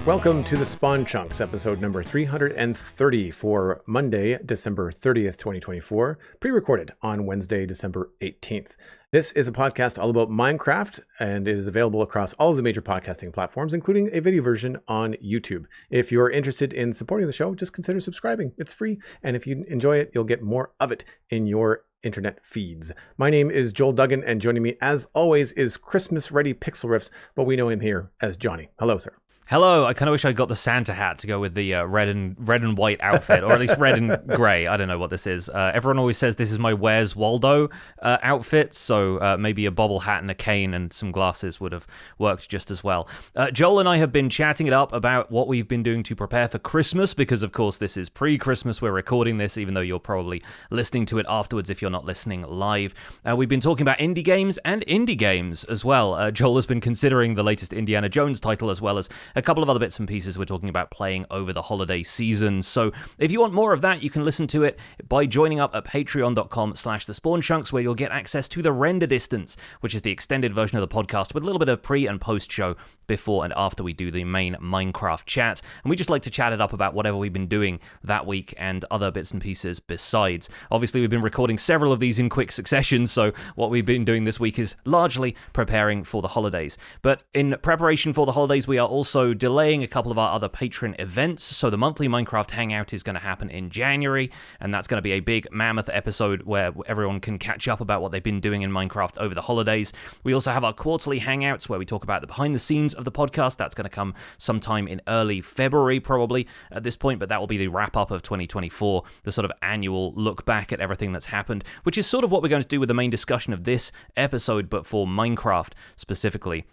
Welcome to the Spawn Chunks, episode number 330 for Monday, December 30th, 2024, pre-recorded on Wednesday, December 18th. This is a podcast all about Minecraft, and it is available across all of the major podcasting platforms, including a video version on YouTube. If you're interested in supporting the show, just consider subscribing. It's free, and if you enjoy it, you'll get more of it in your internet feeds. My name is Joel Duggan, and joining me, as always, is Christmas-ready Pixel Riffs, but we know him here as Johnny. Hello, sir. Hello, I kind of wish I got the Santa hat to go with the red and white outfit, or at least red and grey. I don't know what this is. Everyone always says this is my Where's Waldo outfit, so maybe a bobble hat and a cane and some glasses would have worked just as well. Joel and I have been chatting it up about what we've been doing to prepare for Christmas, because of course this is pre-Christmas. We're recording this, even though you're probably listening to it afterwards if you're not listening live. We've been talking about indie games as well. Joel has been considering the latest Indiana Jones title, as well as a couple of other bits and pieces we're talking about playing over the holiday season. So if you want more of that, you can listen to it by joining up at patreon.com/thespawnchunks, where you'll get access to the Render Distance, which is the extended version of the podcast with a little bit of pre and post show before and after we do the main Minecraft chat. And we just like to chat it up about whatever we've been doing that week and other bits and pieces besides. Obviously, we've been recording several of these in quick succession, so what we've been doing this week is largely preparing for the holidays. But in preparation for the holidays, we are also delaying a couple of our other patron events. So the monthly Minecraft Hangout is going to happen in January, and that's going to be a big mammoth episode where everyone can catch up about what they've been doing in Minecraft over the holidays. We also have our quarterly Hangouts where we talk about the behind the scenes of the podcast. That's going to come sometime in early February probably at this point, but that will be the wrap up of 2024, the sort of annual look back at everything that's happened, which is sort of what we're going to do with the main discussion of this episode, but for Minecraft specifically.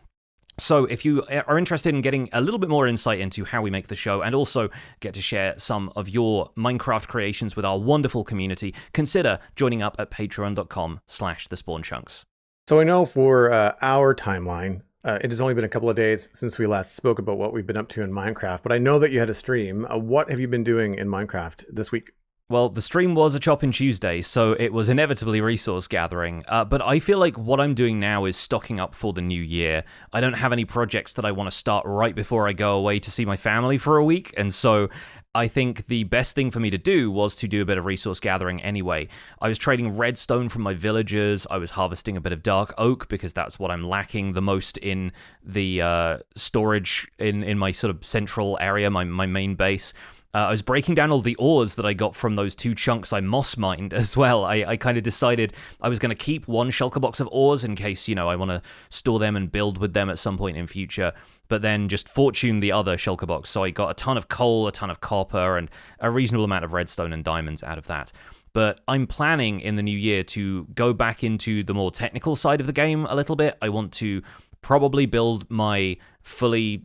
So if you are interested in getting a little bit more insight into how we make the show and also get to share some of your Minecraft creations with our wonderful community, consider joining up at patreon.com/thespawnchunks. So I know for our timeline, it has only been a couple of days since we last spoke about what we've been up to in Minecraft, but I know that you had a stream. What have you been doing in Minecraft this week? Well, the stream was a Choppin' Tuesday, so it was inevitably resource gathering, but I feel like what I'm doing now is stocking up for the new year. I don't have any projects that I want to start right before I go away to see my family for a week, and so I think the best thing for me to do was to do a bit of resource gathering anyway. I was trading redstone from my villagers, I was harvesting a bit of dark oak because that's what I'm lacking the most in the storage in my sort of central area, my main base. I was breaking down all the ores that I got from those 2 chunks I moss mined as well. I kind of decided I was going to keep one shulker box of ores in case, I want to store them and build with them at some point in future, but then just fortune the other shulker box. So I got a ton of coal, a ton of copper, and a reasonable amount of redstone and diamonds out of that. But I'm planning in the new year to go back into the more technical side of the game a little bit. I want to probably build my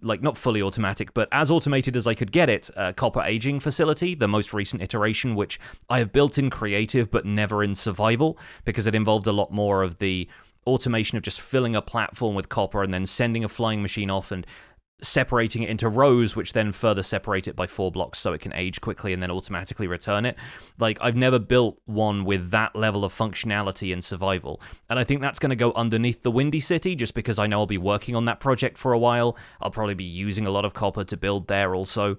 not fully automatic, but as automated as I could get it, copper aging facility, the most recent iteration, which I have built in creative but never in survival, because it involved a lot more of the automation of just filling a platform with copper and then sending a flying machine off and separating it into rows, which then further separate it by 4 blocks so it can age quickly and then automatically return it. Like, I've never built one with that level of functionality and survival, and I think that's going to go underneath the Windy City, just because I know I'll be working on that project for a while. I'll probably be using a lot of copper to build there also.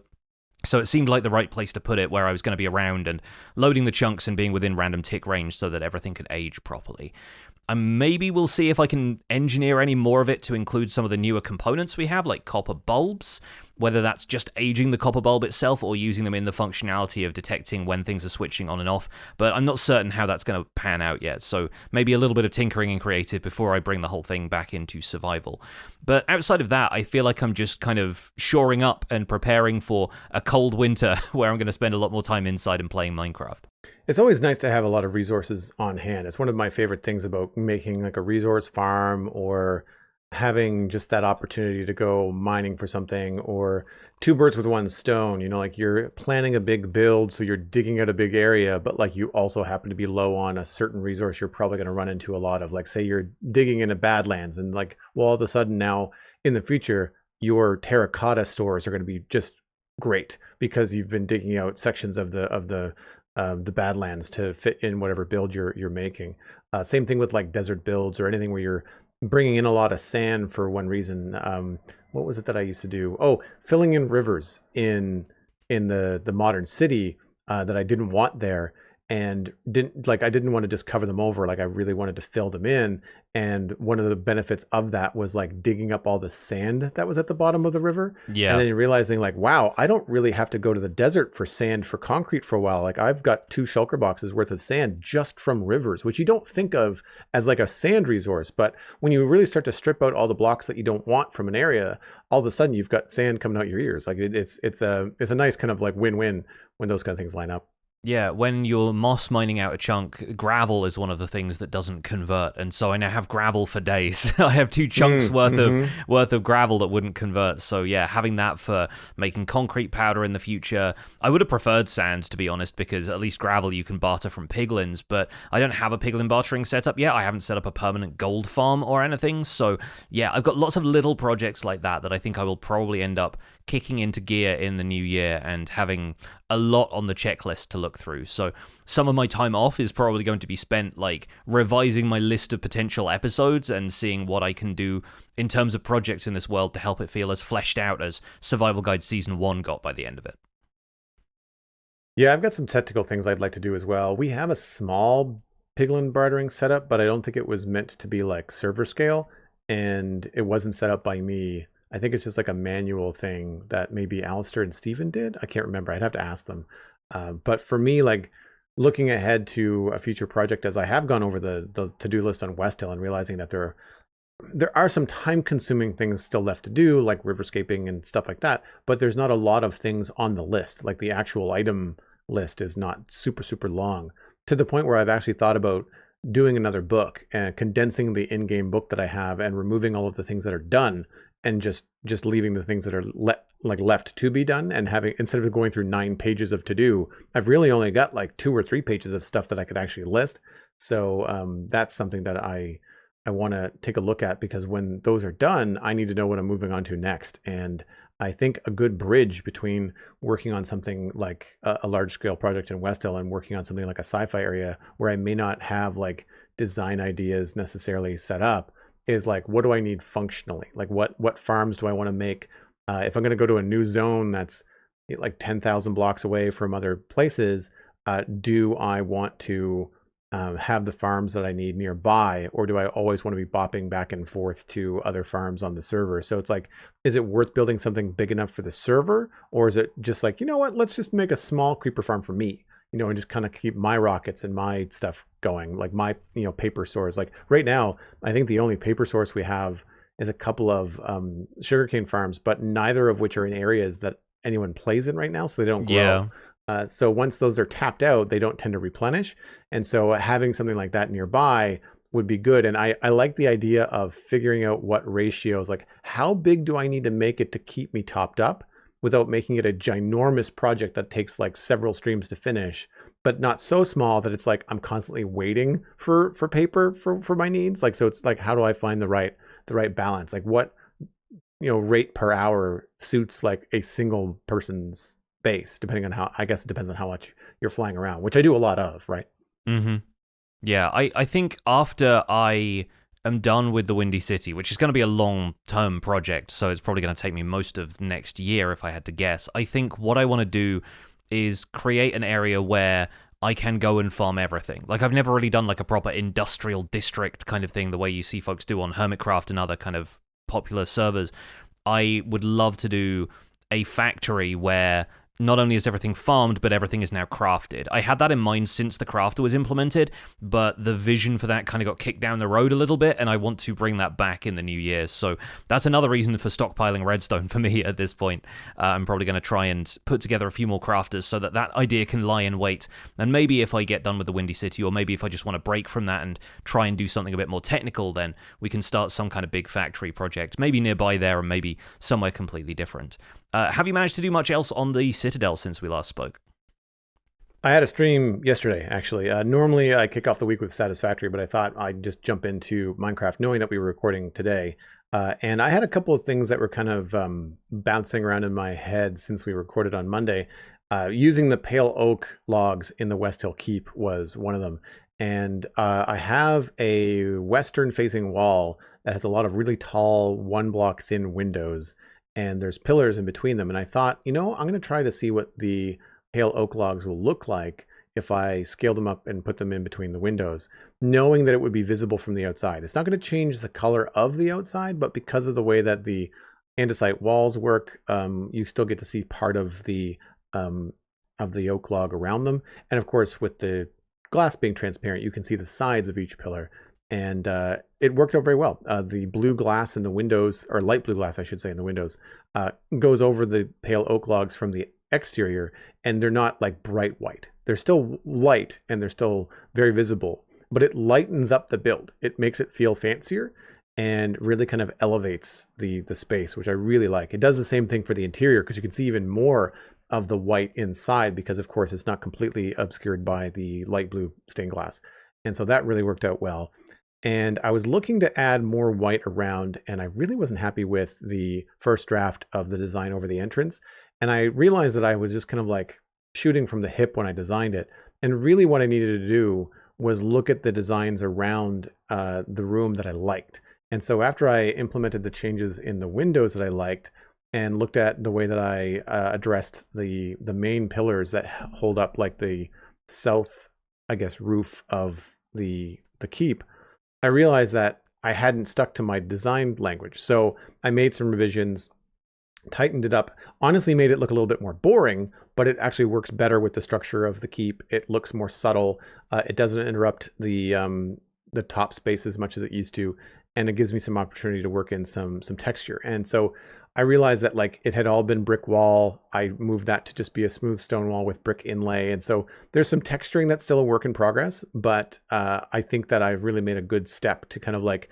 So it seemed like the right place to put it, where I was going to be around and loading the chunks and being within random tick range so that everything could age properly. Maybe we'll see if I can engineer any more of it to include some of the newer components we have, like copper bulbs, whether that's just aging the copper bulb itself or using them in the functionality of detecting when things are switching on and off. But I'm not certain how that's going to pan out yet, so maybe a little bit of tinkering and creative before I bring the whole thing back into survival. But outside of that, I feel like I'm just kind of shoring up and preparing for a cold winter where I'm going to spend a lot more time inside and playing Minecraft. It's always nice to have a lot of resources on hand. It's one of my favorite things about making like a resource farm, or having just that opportunity to go mining for something, or 2 birds with 1 stone. Like, you're planning a big build, so you're digging out a big area, but like, you also happen to be low on a certain resource you're probably going to run into a lot of. Like, say you're digging into Badlands, and like, well, all of a sudden now in the future, your terracotta stores are going to be just great because you've been digging out sections of the Badlands to fit in whatever build you're making. Same thing with like desert builds or anything where you're bringing in a lot of sand for one reason. What was it that I used to do? Oh, filling in rivers in the modern city that I didn't want there, and I didn't want to just cover them over. Like I really wanted to fill them in. And one of the benefits of that was like digging up all the sand that was at the bottom of the river, and Yeah. then realizing like, wow, I don't really have to go to the desert for sand for concrete for a while. Like I've got 2 shulker boxes worth of sand just from rivers, which you don't think of as like a sand resource. But when you really start to strip out all the blocks that you don't want from an area, all of a sudden you've got sand coming out your ears. Like it's a nice kind of like win-win when those kind of things line up. Yeah, when you're moss mining out a chunk, gravel is one of the things that doesn't convert, and so I now have gravel for days. I have 2 chunks worth of gravel that wouldn't convert. So yeah, having that for making concrete powder in the future. I would have preferred sand, to be honest, because at least gravel you can barter from piglins, but I don't have a piglin bartering setup yet. I haven't set up a permanent gold farm or anything. So yeah, I've got lots of little projects like that I think I will probably end up kicking into gear in the new year and having a lot on the checklist to look through. So some of my time off is probably going to be spent like revising my list of potential episodes and seeing what I can do in terms of projects in this world to help it feel as fleshed out as Survival Guide Season 1 got by the end of it. Yeah, I've got some technical things I'd like to do as well. We have a small piglin bartering setup, but I don't think it was meant to be like server scale, and it wasn't set up by me. I think it's just like a manual thing that maybe Alistair and Steven did. I can't remember. I'd have to ask them. But for me, like looking ahead to a future project, as I have gone over the to-do list on West Hill and realizing that there are some time-consuming things still left to do, like riverscaping and stuff like that. But there's not a lot of things on the list. Like the actual item list is not super, super long, to the point where I've actually thought about doing another book and condensing the in-game book that I have and removing all of the things that are done and just leaving the things that are left to be done, and having, instead of going through 9 pages of to do, I've really only got like 2 or 3 pages of stuff that I could actually list. So that's something that I want to take a look at, because when those are done, I need to know what I'm moving on to next. And I think a good bridge between working on something like a large scale project in West Hill and working on something like a sci-fi area where I may not have like design ideas necessarily set up is like, what do I need functionally? Like what farms do I want to make? If I'm going to go to a new zone that's like 10,000 blocks away from other places, do I want to have the farms that I need nearby, or do I always want to be bopping back and forth to other farms on the server? So it's like, is it worth building something big enough for the server, or is it just like, you know what, let's just make a small creeper farm for me, and just kind of keep my rockets and my stuff going, like my, paper source. Like right now, I think the only paper source we have is a couple of sugarcane farms, but neither of which are in areas that anyone plays in right now, so they don't grow. Yeah. So once those are tapped out, they don't tend to replenish. And so having something like that nearby would be good. And I like the idea of figuring out what ratios, like how big do I need to make it to keep me topped up without making it a ginormous project that takes like several streams to finish, but not so small that it's like I'm constantly waiting for paper for my needs. Like, so it's like, how do I find the right balance? Like what, rate per hour suits like a single person's base, depending on how, I guess it depends on how much you're flying around, which I do a lot of, right? Mm-hmm. Yeah, I think after I am done with the Windy City, which is going to be a long-term project, so it's probably going to take me most of next year if I had to guess, I think what I want to do is create an area where I can go and farm everything. Like, I've never really done like a proper industrial district kind of thing, the way you see folks do on Hermitcraft and other kind of popular servers. I would love to do a factory where not only is everything farmed, but everything is now crafted. I had that in mind since the crafter was implemented, but the vision for that kind of got kicked down the road a little bit, and I want to bring that back in the new year. So that's another reason for stockpiling redstone for me at this point. I'm probably going to try and put together a few more crafters so that that idea can lie in wait. And maybe if I get done with the Windy City, or maybe if I just want to break from that and try and do something a bit more technical, then we can start some kind of big factory project, maybe nearby there, or maybe somewhere completely different. Have you managed to do much else on the Citadel since we last spoke? I had a stream yesterday, actually. Normally, I kick off the week with Satisfactory, but I thought I'd just jump into Minecraft, knowing that we were recording today. And I had a couple of things that were kind of bouncing around in my head since we recorded on Monday. Using the pale oak logs in the West Hill Keep was one of them. And I have a western facing wall that has a lot of really tall, one block thin windows, and there's pillars in between them. And I thought, I'm going to try to see what the pale oak logs will look like if I scale them up and put them in between the windows, knowing that it would be visible from the outside. It's not going to change the color of the outside, but because of the way that the andesite walls work, you still get to see part of the oak log around them. And of course, with the glass being transparent, you can see the sides of each pillar. And it worked out very well. The blue glass in the windows, or light blue glass, I should say, in the windows, goes over the pale oak logs from the exterior, and they're not like bright white. They're still light and they're still very visible, but it lightens up the build. It makes it feel fancier and really kind of elevates the space, which I really like. It does the same thing for the interior because you can see even more of the white inside because, of course, it's not completely obscured by the light blue stained glass. And so that really worked out well. And I was looking to add more white around, and I really wasn't happy with the first draft of the design over the entrance. And I realized that I was just kind of like shooting from the hip when I designed it. And really what I needed to do was look at the designs around the room that I liked. And so after I implemented the changes in the windows that I liked and looked at the way that I addressed the main pillars that hold up like the south, I guess, roof of the keep, I realized that I hadn't stuck to my design language. So I made some revisions, tightened it up, honestly made it look a little bit more boring, but it actually works better with the structure of the keep. It looks more subtle. It doesn't interrupt the top space as much as it used to, and it gives me some opportunity to work in some texture. And so I realized that like it had all been brick wall. I moved that to just be a smooth stone wall with brick inlay. And so there's some texturing that's still a work in progress, but I think that I've really made a good step to kind of like,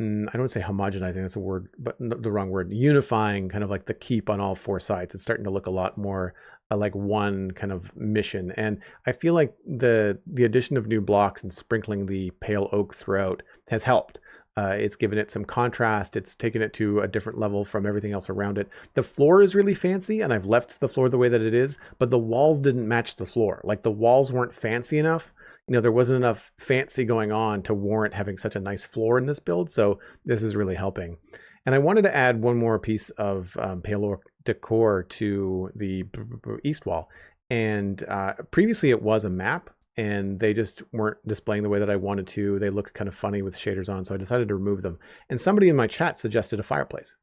I don't want to say homogenizing, that's a word, but the wrong word, unifying kind of like the keep on all four sides. It's starting to look a lot more like one kind of mission. And I feel like the addition of new blocks and sprinkling the pale oak throughout has helped. It's given it some contrast. It's taken it to a different level from everything else around it. The floor is really fancy, and I've left the floor the way that it is, but the walls didn't match the floor. Like the walls weren't fancy enough. There wasn't enough fancy going on to warrant having such a nice floor in this build. So this is really helping. And I wanted to add one more piece of pale oak decor to the east wall. And previously it was a map, and they just weren't displaying the way that I wanted to. They looked kind of funny with shaders on, so I decided to remove them. And somebody in my chat suggested a fireplace.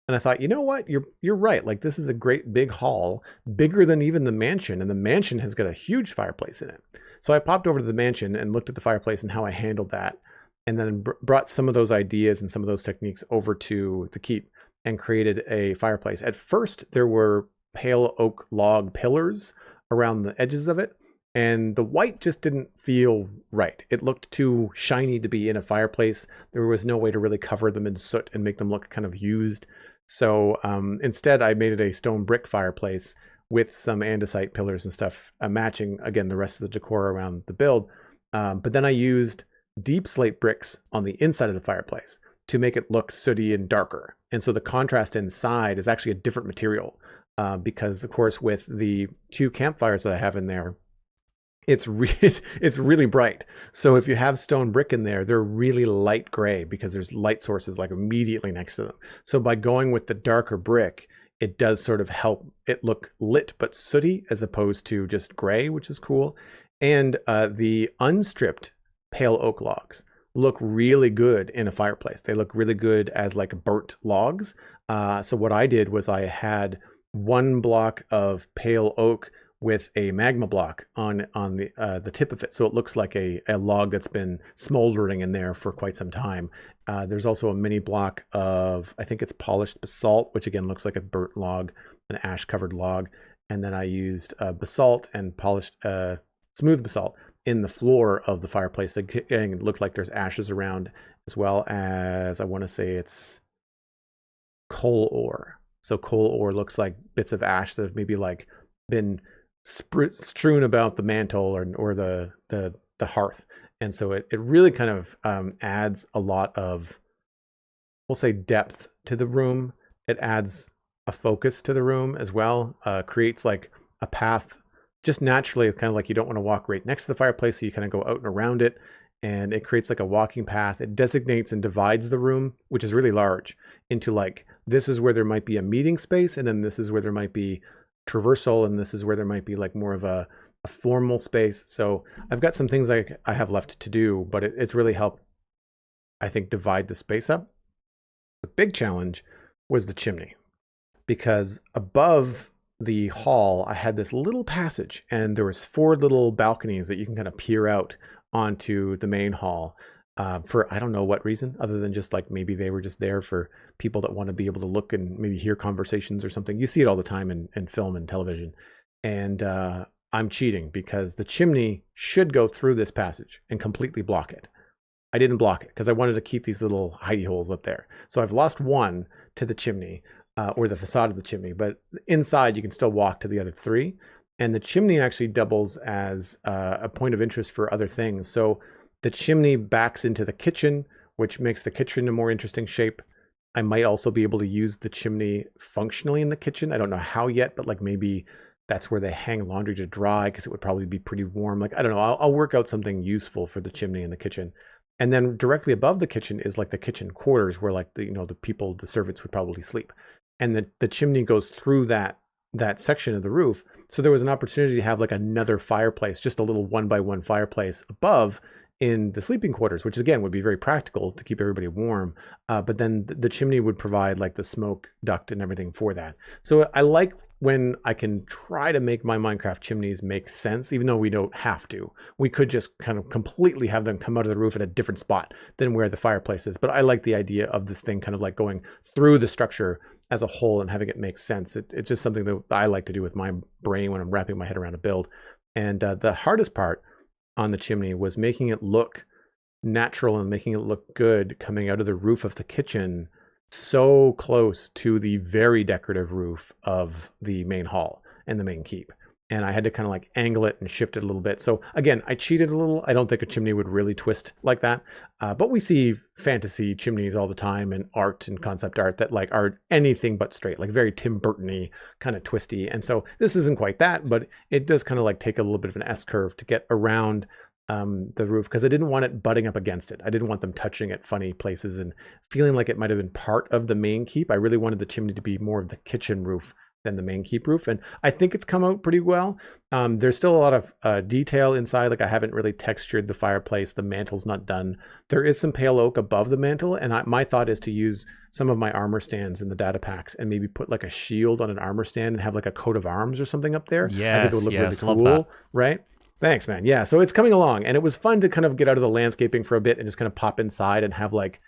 And I thought, you know what? You're right. Like this is a great big hall, bigger than even the mansion, and the mansion has got a huge fireplace in it. So I popped over to the mansion and looked at the fireplace and how I handled that, and then brought some of those ideas and some of those techniques over to the keep and created a fireplace. At first, there were pale oak log pillars around the edges of it, and the white just didn't feel right. It looked too shiny to be in a fireplace. There was no way to really cover them in soot and make them look kind of used. So instead, I made it a stone brick fireplace with some andesite pillars and stuff, matching, again, the rest of the decor around the build. But then I used deep slate bricks on the inside of the fireplace to make it look sooty and darker. And so the contrast inside is actually a different material because, of course, with the two campfires that I have in there, it's really bright. So if you have stone brick in there, they're really light gray because there's light sources like immediately next to them. So by going with the darker brick, it does sort of help it look lit but sooty as opposed to just gray, which is cool. And the unstripped pale oak logs look really good in a fireplace. They look really good as like burnt logs. So what I did was I had one block of pale oak with a magma block on the tip of it. So it looks like a log that's been smoldering in there for quite some time. There's also a mini block of, I think it's polished basalt, which again looks like a burnt log, an ash covered log. And then I used basalt and polished smooth basalt in the floor of the fireplace. Again, it looked like there's ashes around, as well as, I want to say it's coal ore. So coal ore looks like bits of ash that have maybe like been strewn about the mantle or the hearth. And so it really kind of adds a lot of, we'll say, depth to the room. It adds a focus to the room as well, creates like a path just naturally, kind of like you don't want to walk right next to the fireplace, so you kind of go out and around it, and it creates like a walking path. It designates and divides the room, which is really large, into like, this is where there might be a meeting space, and then this is where there might be traversal, and this is where there might be like more of a formal space. So I've got some things I have left to do, but it's really helped, I think, divide the space up. The big challenge was the chimney, because above the hall, I had this little passage, and there was 4 little balconies that you can kind of peer out onto the main hall, for I don't know what reason, other than just like maybe they were just there for people that want to be able to look and maybe hear conversations or something. You see it all the time in film and television. And I'm cheating, because the chimney should go through this passage and completely block it. I didn't block it because I wanted to keep these little hidey holes up there. So I've lost one to the chimney, or the facade of the chimney, but inside you can still walk to the other 3. And the chimney actually doubles as a point of interest for other things. So the chimney backs into the kitchen, which makes the kitchen a more interesting shape. I might also be able to use the chimney functionally in the kitchen. I don't know how yet, but like maybe that's where they hang laundry to dry, because it would probably be pretty warm. Like, I don't know, I'll work out something useful for the chimney in the kitchen. And then directly above the kitchen is like the kitchen quarters, where like the, the people, the servants would probably sleep. And the chimney goes through that section of the roof. So there was an opportunity to have like another fireplace, just a little 1x1 fireplace above in the sleeping quarters, which again would be very practical to keep everybody warm. But then the chimney would provide like the smoke duct and everything for that. So I like when I can try to make my Minecraft chimneys make sense, even though we don't have to. We could just kind of completely have them come out of the roof at a different spot than where the fireplace is. But I like the idea of this thing kind of like going through the structure as a whole and having it make sense. It's just something that I like to do with my brain when I'm wrapping my head around a build. And the hardest part on the chimney was making it look natural and making it look good coming out of the roof of the kitchen, so close to the very decorative roof of the main hall and the main keep. And I had to kind of like angle it and shift it a little bit. So again, I cheated a little. I don't think a chimney would really twist like that. But we see fantasy chimneys all the time in art and concept art that like are anything but straight, like very Tim Burton-y, kind of twisty. And so this isn't quite that, but it does kind of like take a little bit of an S curve to get around the roof, because I didn't want it butting up against it. I didn't want them touching at funny places and feeling like it might have been part of the main keep. I really wanted the chimney to be more of the kitchen roof than the main keep roof. And I think it's come out pretty well. There's still a lot of detail inside. Like I haven't really textured the fireplace. The mantle's not done. There is some pale oak above the mantle. And my thought is to use some of my armor stands in the data packs and maybe put like a shield on an armor stand and have like a coat of arms or something up there. Yes, I think it would look yes, really love cool, that. right? Thanks, man. Yeah, so it's coming along, and it was fun to kind of get out of the landscaping for a bit and just kind of pop inside and have like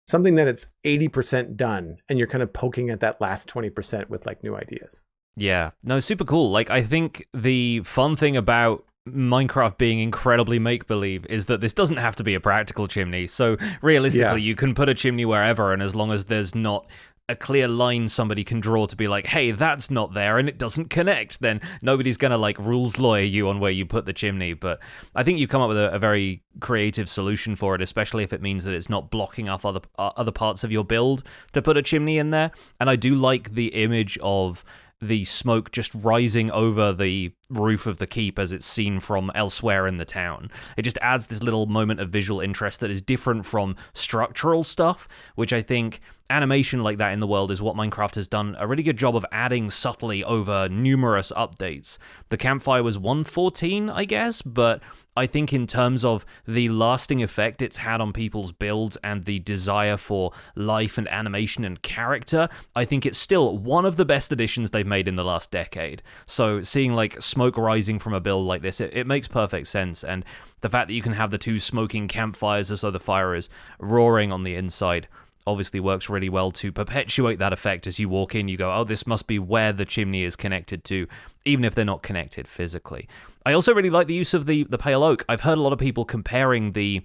something that it's 80% done, and you're kind of poking at that last 20% with like new ideas. Yeah, no, super cool. Like, I think the fun thing about Minecraft being incredibly make-believe is that this doesn't have to be a practical chimney. So realistically, you can put a chimney wherever, and as long as there's not a clear line somebody can draw to be like, hey, that's not there and it doesn't connect, then nobody's gonna like rules lawyer you on where you put the chimney. But I think you come up with a very creative solution for it, especially if it means that it's not blocking off other parts of your build to put a chimney in there. And I do like the image of the smoke just rising over the roof of the keep as it's seen from elsewhere in the town. It just adds this little moment of visual interest that is different from structural stuff, which I think animation like that in the world is what Minecraft has done a really good job of adding subtly over numerous updates. The campfire was 1.14, I guess, but I think in terms of the lasting effect it's had on people's builds and the desire for life and animation and character, I think it's still one of the best additions they've made in the last decade. So seeing like smoke rising from a build like this, it makes perfect sense. And the fact that you can have the two smoking campfires as though the fire is roaring on the inside obviously works really well to perpetuate that effect. As you walk in, you go, oh, this must be where the chimney is connected to, even if they're not connected physically. I also really like the use of the pale oak. I've heard a lot of people comparing the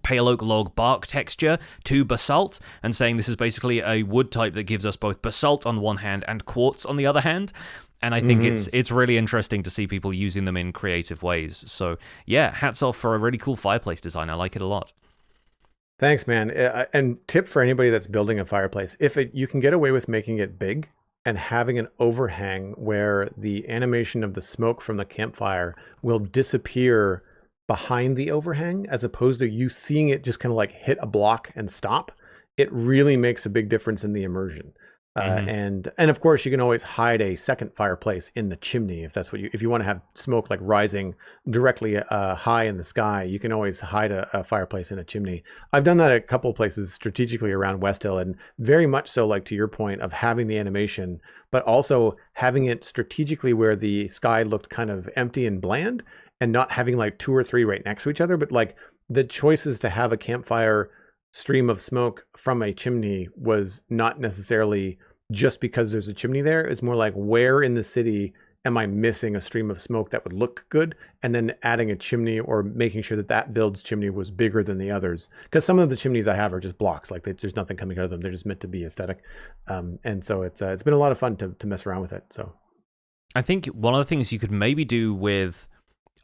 pale oak log bark texture to basalt and saying this is basically a wood type that gives us both basalt on one hand and quartz on the other hand. And I think it's really interesting to see people using them in creative ways. So yeah, hats off for a really cool fireplace design. I like it a lot. Thanks, man. And tip for anybody that's building a fireplace, if you can get away with making it big and having an overhang where the animation of the smoke from the campfire will disappear behind the overhang, as opposed to you seeing it just kind of like hit a block and stop, it really makes a big difference in the immersion. And of course, you can always hide a second fireplace in the chimney if that's what if you want to have smoke like rising directly high in the sky. You can always hide a fireplace in a chimney. I've done that at a couple of places strategically around West Hill, and very much so, like to your point of having the animation, but also having it strategically where the sky looked kind of empty and bland, and not having like 2 or 3 right next to each other, but like the choices to have a campfire stream of smoke from a chimney was not necessarily just because there's a chimney there. It's more like, where in the city am I missing a stream of smoke that would look good? And then adding a chimney, or making sure that that build's chimney was bigger than the others. Because some of the chimneys I have are just blocks, like there's nothing coming out of them. They're just meant to be aesthetic. And so it's been a lot of fun to mess around with it. So I think one of the things you could maybe do with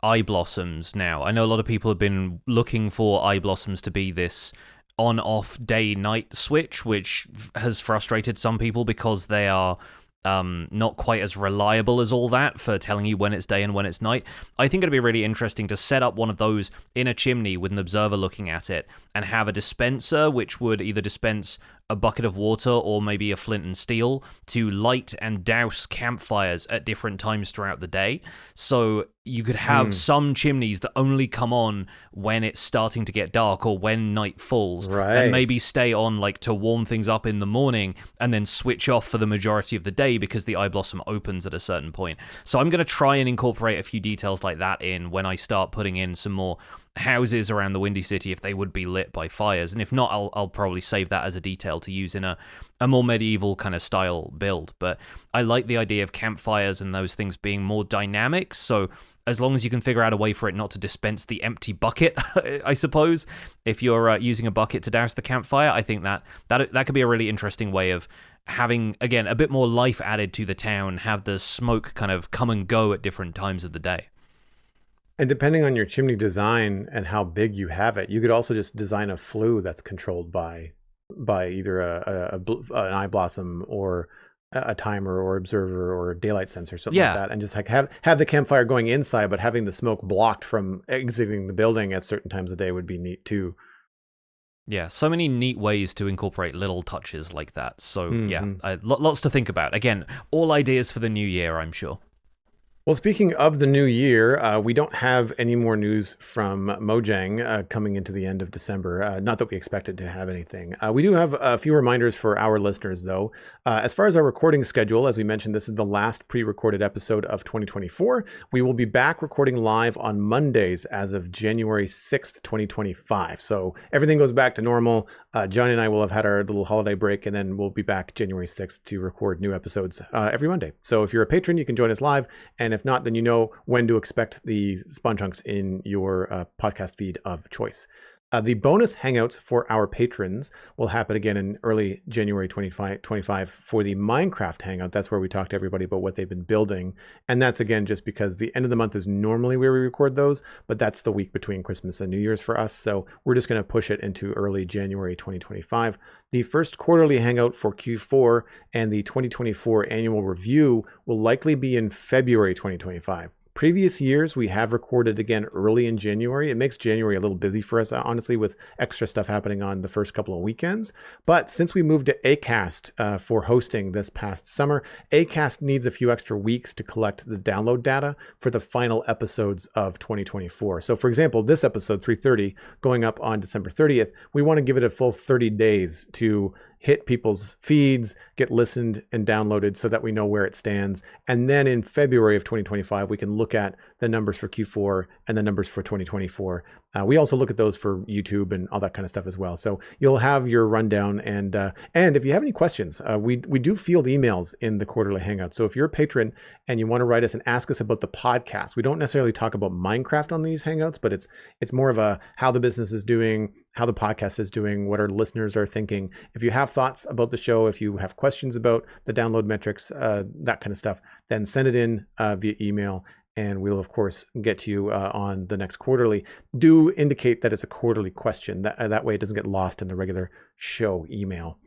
eye blossoms now, I know a lot of people have been looking for eye blossoms to be this on-off day-night switch, which has frustrated some people because they are not quite as reliable as all that for telling you when it's day and when it's night. I think it'd be really interesting to set up one of those in a chimney with an observer looking at it, and have a dispenser which would either dispense a bucket of water or maybe a flint and steel to light and douse campfires at different times throughout the day. So you could have some chimneys that only come on when it's starting to get dark or when night falls, and maybe stay on like to warm things up in the morning, and then switch off for the majority of the day because the eye blossom opens at a certain point. So I'm going to try and incorporate a few details like that in when I start putting in some more houses around the Windy City, if they would be lit by fires. And if not, I'll probably save that as a detail to use in a more medieval kind of style build. But I like the idea of campfires and those things being more dynamic. So as long as you can figure out a way for it not to dispense the empty bucket, I suppose, if you're using a bucket to douse the campfire, I think that could be a really interesting way of having, again, a bit more life added to the town, have the smoke kind of come and go at different times of the day. And depending on your chimney design and how big you have it, you could also just design a flue that's controlled by either an eye blossom or a timer or observer or a daylight sensor, something like that, and just like have the campfire going inside, but having the smoke blocked from exiting the building at certain times of day would be neat too. Yeah, so many neat ways to incorporate little touches like that. So lots to think about. Again, all ideas for the new year, I'm sure. Well, speaking of the new year, we don't have any more news from Mojang coming into the end of December. Not that we expected to have anything. We do have a few reminders for our listeners, though. As far as our recording schedule, as we mentioned, this is the last pre-recorded episode of 2024. We will be back recording live on Mondays as of January 6th, 2025. So everything goes back to normal. Johnny and I will have had our little holiday break, and then we'll be back January 6th to record new episodes every Monday. So if you're a patron, you can join us live. And if not, then you know when to expect the Spawn Chunks in your podcast feed of choice. The bonus hangouts for our patrons will happen again in early January 2025 for the Minecraft hangout. That's where we talk to everybody about what they've been building. And that's, again, just because the end of the month is normally where we record those, but that's the week between Christmas and New Year's for us. So we're just going to push it into early January 2025. The first quarterly hangout for Q4 and the 2024 annual review will likely be in February 2025. Previous years, we have recorded again early in January. It makes January a little busy for us, honestly, with extra stuff happening on the first couple of weekends. But since we moved to Acast for hosting this past summer, Acast needs a few extra weeks to collect the download data for the final episodes of 2024. So, for example, this episode 330 going up on December 30th, we want to give it a full 30 days to hit people's feeds, get listened and downloaded so that we know where it stands. And then in February of 2025, we can look at the numbers for Q4 and the numbers for 2024. We also look at those for YouTube and all that kind of stuff as well. So you'll have your rundown. And if you have any questions, we do field emails in the quarterly hangout. So if you're a patron and you want to write us and ask us about the podcast, we don't necessarily talk about Minecraft on these hangouts, but it's more of a how the business is doing, how the podcast is doing, what our listeners are thinking. If you have thoughts about the show, if you have questions about the download metrics, that kind of stuff, then send it in via email, and we'll, of course, get to you on the next quarterly. Do indicate that it's a quarterly question. That way it doesn't get lost in the regular show email.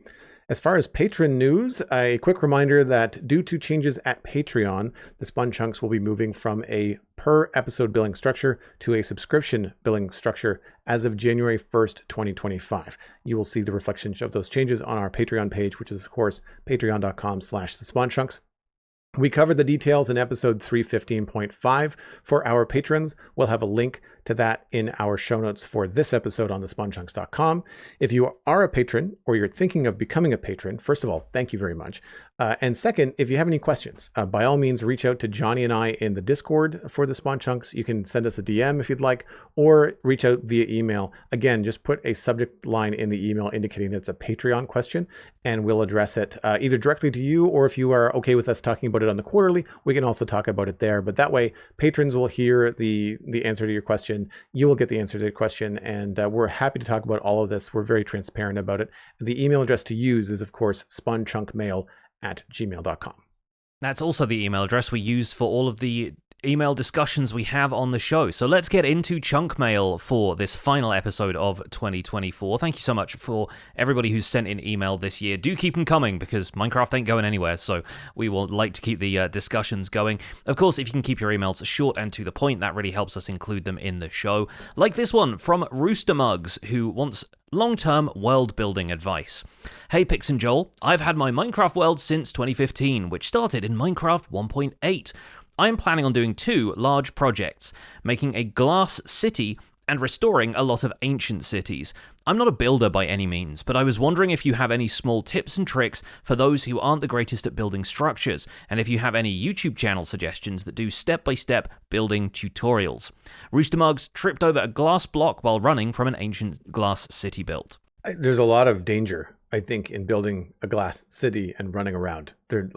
As far as patron news, a quick reminder that due to changes at Patreon, the Spun Chunks will be moving from a per episode billing structure to a subscription billing structure as of January 1st, 2025. You will see the reflection of those changes on our Patreon page, which is, of course, patreon.com/thespawnchunks. We covered the details in episode 315.5 for our patrons. We'll have a link to that in our show notes for this episode on thespawnchunks.com. If you are a patron or you're thinking of becoming a patron, first of all, thank you very much. And second, if you have any questions, by all means, reach out to Johnny and I in the Discord for the Spawn Chunks. You can send us a DM if you'd like, or reach out via email. Again, just put a subject line in the email indicating that it's a Patreon question, and we'll address it either directly to you, or if you are okay with us talking about it on the quarterly, we can also talk about it there. But that way, patrons will hear the answer to your question. You will get the answer to the question, and we're happy to talk about all of this. We're very transparent about it. The email address to use is, of course, spunchunkmail@gmail.com. That's also the email address we use for all of the email discussions we have on the show. So let's get into chunk mail for this final episode of 2024. Thank you so much for everybody who's sent in email this year. Do keep them coming, because Minecraft ain't going anywhere, so we will like to keep the discussions going. Of course, if you can keep your emails short and to the point, that really helps us include them in the show. Like this one from Rooster Mugs, who wants long-term world-building advice. Hey Pix and Joel, I've had my Minecraft world since 2015, which started in Minecraft 1.8. I am planning on doing 2 large projects, making a glass city and restoring a lot of ancient cities. I'm not a builder by any means, but I was wondering if you have any small tips and tricks for those who aren't the greatest at building structures, and if you have any YouTube channel suggestions that do step-by-step building tutorials. Rooster Mugs tripped over a glass block while running from an ancient glass city build. There's a lot of danger, I think, in building a glass city and running around.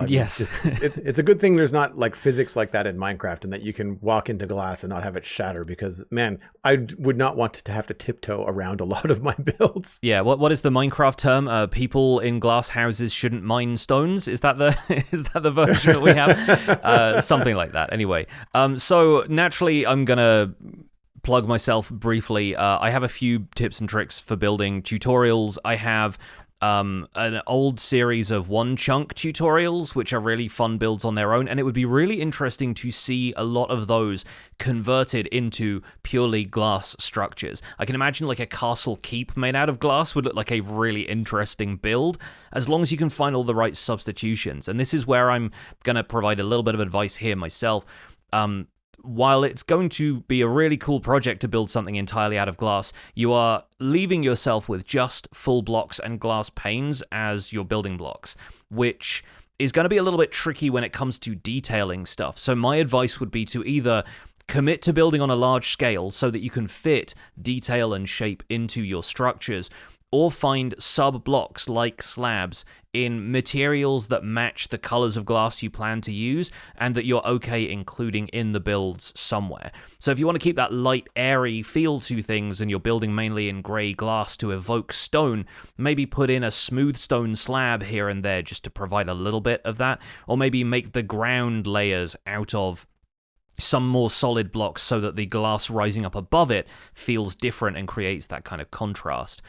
Yes. It's a good thing there's not like physics like that in Minecraft, and that you can walk into glass and not have it shatter, because, man, I would not want to have to tiptoe around a lot of my builds. Yeah, what is the Minecraft term? People in glass houses shouldn't mine stones? Is that the version that we have? Something like that. Anyway, so naturally I'm going to plug myself briefly. I have a few tips and tricks for building tutorials. I have an old series of one chunk tutorials, which are really fun builds on their own, and it would be really interesting to see a lot of those converted into purely glass structures. I can imagine like a castle keep made out of glass would look like a really interesting build, as long as you can find all the right substitutions. And this is where I'm going to provide a little bit of advice here myself. While it's going to be a really cool project to build something entirely out of glass, you are leaving yourself with just full blocks and glass panes as your building blocks, which is going to be a little bit tricky when it comes to detailing stuff. So my advice would be to either commit to building on a large scale so that you can fit detail and shape into your structures, or find sub-blocks like slabs in materials that match the colors of glass you plan to use and that you're okay including in the builds somewhere. So if you want to keep that light, airy feel to things and you're building mainly in gray glass to evoke stone, maybe put in a smooth stone slab here and there just to provide a little bit of that, or maybe make the ground layers out of some more solid blocks so that the glass rising up above it feels different and creates that kind of contrast.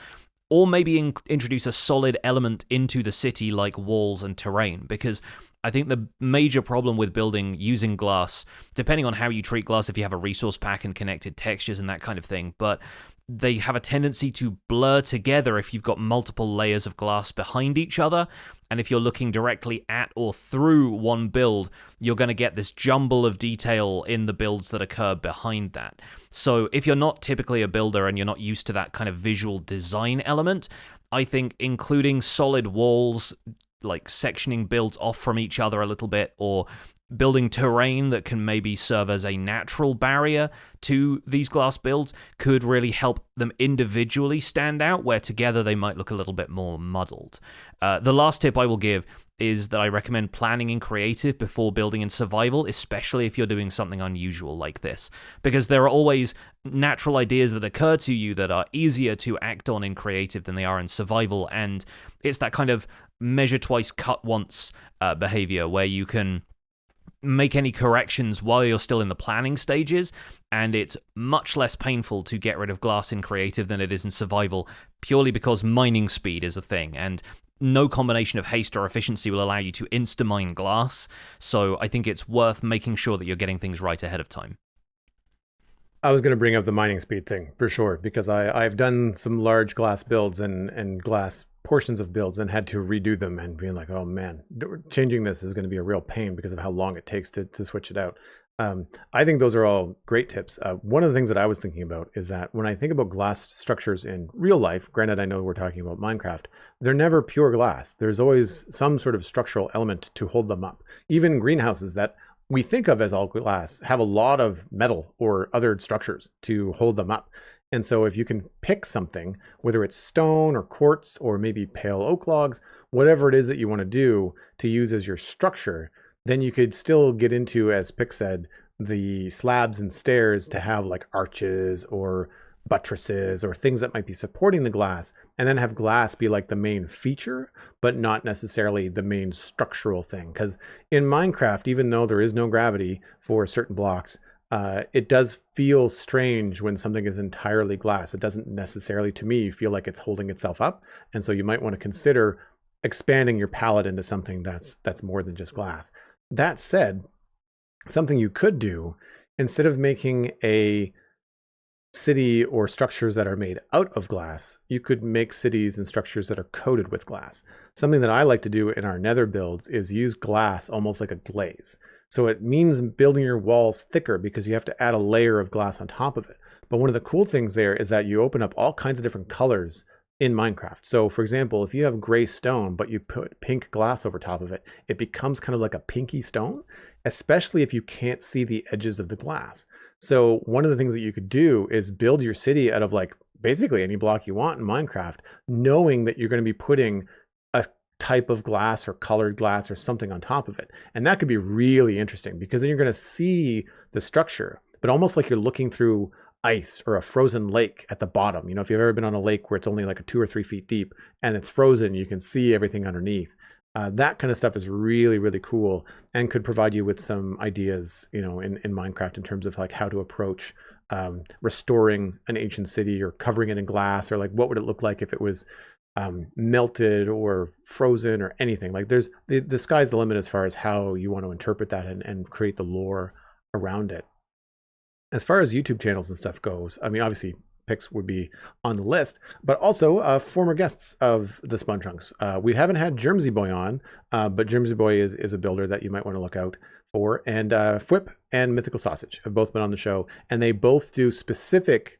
Or maybe introduce a solid element into the city like walls and terrain, because I think the major problem with building using glass, depending on how you treat glass, if you have a resource pack and connected textures and that kind of thing, but they have a tendency to blur together if you've got multiple layers of glass behind each other. And if you're looking directly at or through one build, you're going to get this jumble of detail in the builds that occur behind that. So if you're not typically a builder and you're not used to that kind of visual design element, I think including solid walls, like sectioning builds off from each other a little bit, or building terrain that can maybe serve as a natural barrier to these glass builds could really help them individually stand out, where together they might look a little bit more muddled. The last tip I will give is that I recommend planning in creative before building in survival, especially if you're doing something unusual like this, because there are always natural ideas that occur to you that are easier to act on in creative than they are in survival, and it's that kind of measure twice, cut once behavior where you can make any corrections while you're still in the planning stages, and it's much less painful to get rid of glass in creative than it is in survival, purely because mining speed is a thing, and no combination of haste or efficiency will allow you to insta-mine glass, so I think it's worth making sure that you're getting things right ahead of time. I was going to bring up the mining speed thing for sure, because I've done some large glass builds and glass portions of builds and had to redo them and being like, oh man, changing this is going to be a real pain because of how long it takes to switch it out. I think those are all great tips. One of the things that I was thinking about is that when I think about glass structures in real life, granted, I know we're talking about Minecraft, they're never pure glass. There's always some sort of structural element to hold them up. Even greenhouses that we think of as all glass have a lot of metal or other structures to hold them up. And so if you can pick something, whether it's stone or quartz or maybe pale oak logs, whatever it is that you want to do to use as your structure, then you could still get into, as Pick said, the slabs and stairs to have like arches or buttresses or things that might be supporting the glass, and then have glass be like the main feature, but not necessarily the main structural thing. Because in Minecraft, even though there is no gravity for certain blocks, it does feel strange when something is entirely glass. It doesn't necessarily, to me, feel like it's holding itself up. And so you might want to consider expanding your palette into something that's more than just glass. That said, something you could do, instead of making a city or structures that are made out of glass, you could make cities and structures that are coated with glass. Something that I like to do in our nether builds is use glass almost like a glaze. So it means building your walls thicker because you have to add a layer of glass on top of it. But one of the cool things there is that you open up all kinds of different colors in Minecraft. So for example, if you have gray stone, but you put pink glass over top of it, it becomes kind of like a pinky stone, especially if you can't see the edges of the glass. So one of the things that you could do is build your city out of like basically any block you want in Minecraft, knowing that you're going to be putting a type of glass or colored glass or something on top of it. And that could be really interesting because then you're going to see the structure, but almost like you're looking through ice or a frozen lake at the bottom. You know, if you've ever been on a lake where it's only like 2 or 3 feet deep and it's frozen, you can see everything underneath. That kind of stuff is really, really cool and could provide you with some ideas, you know, in Minecraft in terms of like how to approach restoring an ancient city or covering it in glass, or like what would it look like if it was melted or frozen or anything. Like there's the sky's the limit as far as how you want to interpret that and create the lore around it. As far as YouTube channels and stuff goes, I mean, obviously Picks would be on the list, but also former guests of the Spawn Chunks. We haven't had Germsy Boy on, but Germsy Boy is a builder that you might want to look out for. And Fwip and Mythical Sausage have both been on the show, and they both do specific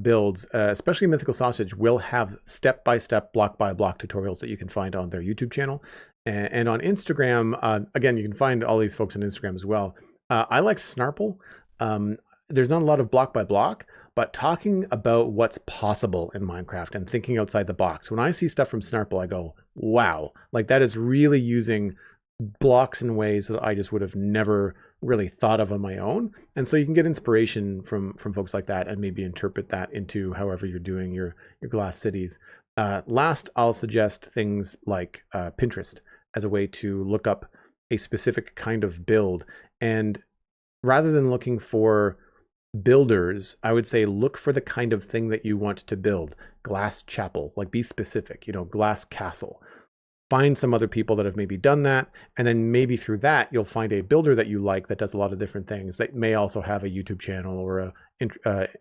builds, especially Mythical Sausage will have step-by-step, block-by-block tutorials that you can find on their YouTube channel. And on Instagram, again, you can find all these folks on Instagram as well. I like Snarple. There's not a lot of block by block, but talking about what's possible in Minecraft and thinking outside the box. When I see stuff from Snarple, I go, wow, like that is really using blocks in ways that I just would have never really thought of on my own. And so you can get inspiration from folks like that and maybe interpret that into however you're doing your glass cities. Last, I'll suggest things like Pinterest as a way to look up a specific kind of build. And rather than looking for builders, I would say look for the kind of thing that you want to build. Glass chapel, like be specific, you know, glass castle. Find some other people that have maybe done that, and then maybe through that you'll find a builder that you like that does a lot of different things, that may also have a YouTube channel or a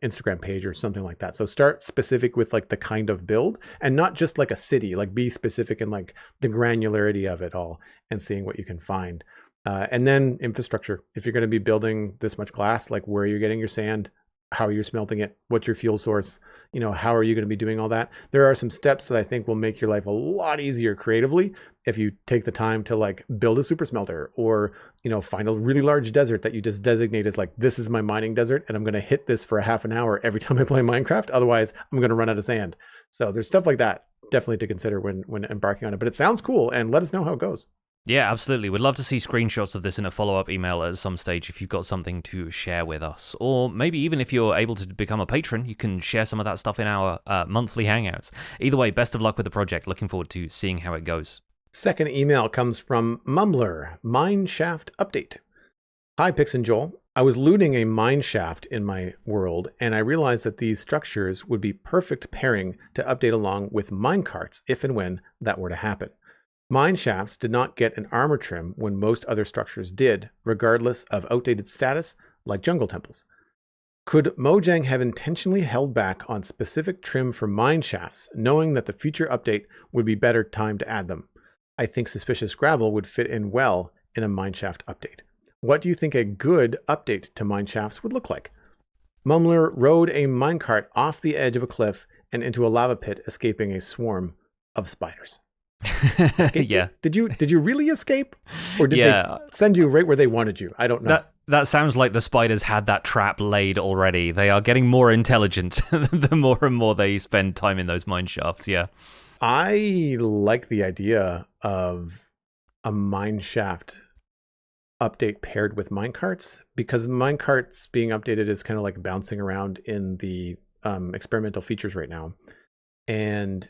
Instagram page or something like that. So start specific with like the kind of build, and not just like a city, like be specific in like the granularity of it all and seeing what you can find. And then infrastructure. If you're going to be building this much glass, like where you're getting your sand, how you're smelting it, what's your fuel source, you know, how are you going to be doing all that? There are some steps that I think will make your life a lot easier creatively if you take the time to like build a super smelter, or, you know, find a really large desert that you just designate as like, this is my mining desert and I'm going to hit this for a half an hour every time I play Minecraft. Otherwise I'm going to run out of sand. So there's stuff like that definitely to consider when embarking on it, but it sounds cool, and let us know how it goes. Yeah, absolutely. We'd love to see screenshots of this in a follow-up email at some stage if you've got something to share with us. Or maybe even if you're able to become a patron, you can share some of that stuff in our monthly hangouts. Either way, best of luck with the project. Looking forward to seeing how it goes. Second email comes from Mumbler, Mineshaft Update. Hi, Pix and Joel. I was looting a mine shaft in my world, and I realized that these structures would be perfect pairing to update along with mine carts if and when that were to happen. Mine shafts did not get an armor trim when most other structures did, regardless of outdated status, like jungle temples. Could Mojang have intentionally held back on specific trim for mine shafts, knowing that the future update would be better time to add them? I think Suspicious Gravel would fit in well in a mineshaft update. What do you think a good update to mineshafts would look like? Mumler rode a minecart off the edge of a cliff and into a lava pit, escaping a swarm of spiders. Yeah. Did you really escape, or did they send you right where they wanted you? I don't know. That sounds like the spiders had that trap laid already. They are getting more intelligent the more and more they spend time in those mine shafts. Yeah. I like the idea of a mine shaft update paired with minecarts, because minecarts being updated is kind of like bouncing around in the experimental features right now. And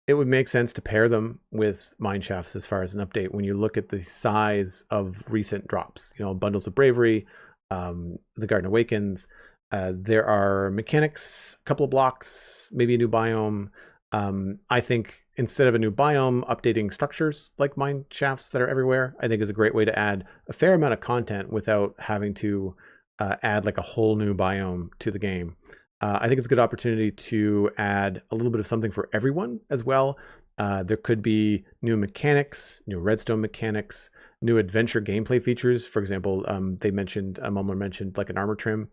it would make sense to pair them with mine shafts as far as an update when you look at the size of recent drops. Bundles of Bravery, the Garden Awakens. There are mechanics, a couple of blocks, maybe a new biome. I think instead of a new biome, updating structures like mine shafts that are everywhere, I think is a great way to add a fair amount of content without having to add like a whole new biome to the game. I think it's a good opportunity to add a little bit of something for everyone as well. There could be new mechanics, new redstone mechanics, new adventure gameplay features. For example, Mumler mentioned like an armor trim,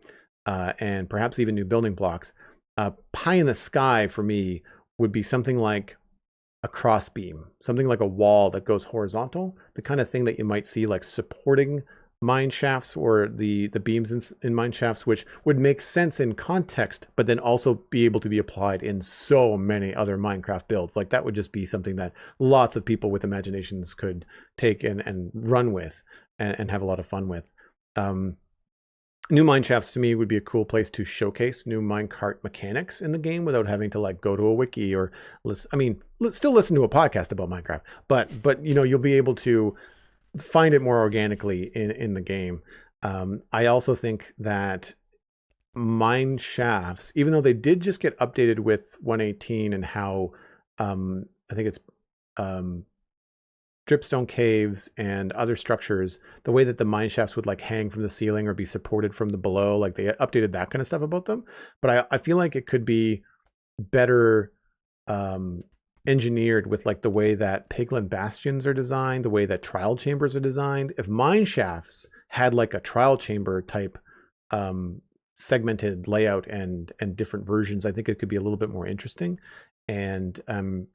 and perhaps even new building blocks. Pie in the sky for me would be something like a crossbeam, something like a wall that goes horizontal, the kind of thing that you might see like supporting mine shafts or the beams in mine shafts, which would make sense in context, but then also be able to be applied in so many other Minecraft builds. Like that would just be something that lots of people with imaginations could take and run with and have a lot of fun with. New mine shafts to me would be a cool place to showcase new minecart mechanics in the game without having to like go to a wiki or still listen to a podcast about Minecraft, but you'll be able to find it more organically in the game. I also think that mine shafts, even though they did just get updated with 118 and how I think it's dripstone caves and other structures, the way that the mine shafts would like hang from the ceiling or be supported from the below, like they updated that kind of stuff about them. But I feel like it could be better engineered with like the way that Piglin bastions are designed, the way that trial chambers are designed. If mine shafts had like a trial chamber type segmented layout and different versions, I think it could be a little bit more interesting and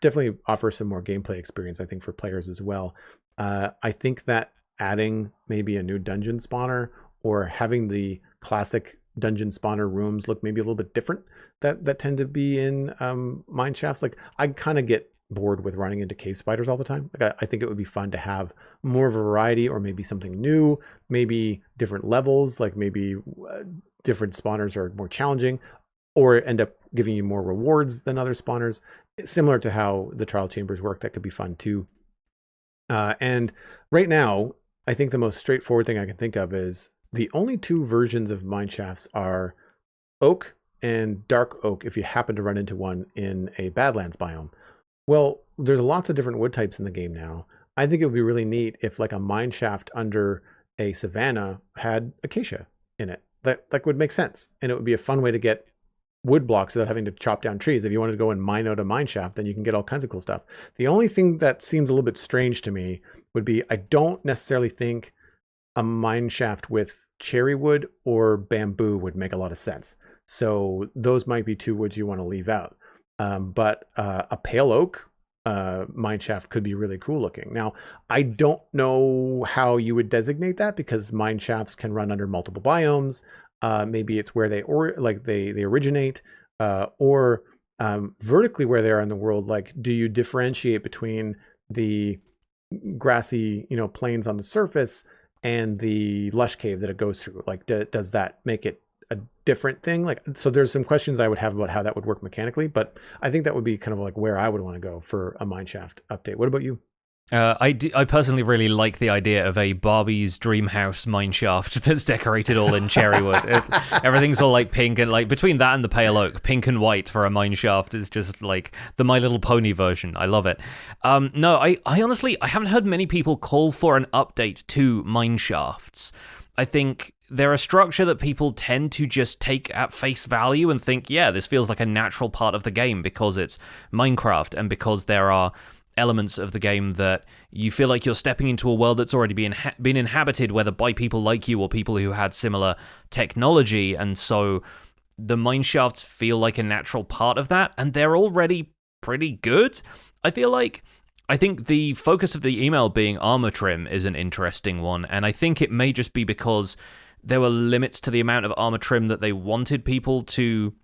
definitely offer some more gameplay experience, I think, for players as well. I think that adding maybe a new dungeon spawner or having the classic dungeon spawner rooms look maybe a little bit different that tend to be in mine shafts. Like I kind of get bored with running into cave spiders all the time. Like I think it would be fun to have more variety, or maybe something new, maybe different levels, like maybe different spawners are more challenging or end up giving you more rewards than other spawners, similar to how the trial chambers work. That could be fun too. And right now, I think the most straightforward thing I can think of is the only two versions of mine shafts are oak and dark oak, if you happen to run into one in a Badlands biome. Well, there's lots of different wood types in the game now. I think it would be really neat if like a mine shaft under a savanna had acacia in it. That would make sense. And it would be a fun way to get wood blocks without having to chop down trees. If you wanted to go and mine out a mine shaft, then you can get all kinds of cool stuff. The only thing that seems a little bit strange to me would be, I don't necessarily think a mine shaft with cherry wood or bamboo would make a lot of sense. So those might be two woods you want to leave out. But a pale oak mine shaft could be really cool looking. Now, I don't know how you would designate that, because mine shafts can run under multiple biomes. Maybe it's where they originate, or vertically where they are in the world. Like, do you differentiate between the grassy, plains on the surface and the lush cave that it goes through? Like, does that make it a different thing? Like, so there's some questions I would have about how that would work mechanically, but I think that would be kind of like where I would want to go for a mineshaft update. What about you? I personally really like the idea of a Barbie's dream house mineshaft that's decorated all in cherry wood. Everything's all like pink, and like between that and the pale oak, pink and white for a mineshaft is just like the My Little Pony version. I love it. No, I honestly I haven't heard many people call for an update to mineshafts. I think they're a structure that people tend to just take at face value and think, yeah, this feels like a natural part of the game because it's Minecraft and because there are elements of the game that you feel like you're stepping into a world that's already been inhabited, whether by people like you or people who had similar technology, and so the mineshafts feel like a natural part of that, and they're already pretty good. I feel like I think the focus of the email being armor trim is an interesting one, and I think it may just be because there were limits to the amount of armor trim that they wanted people to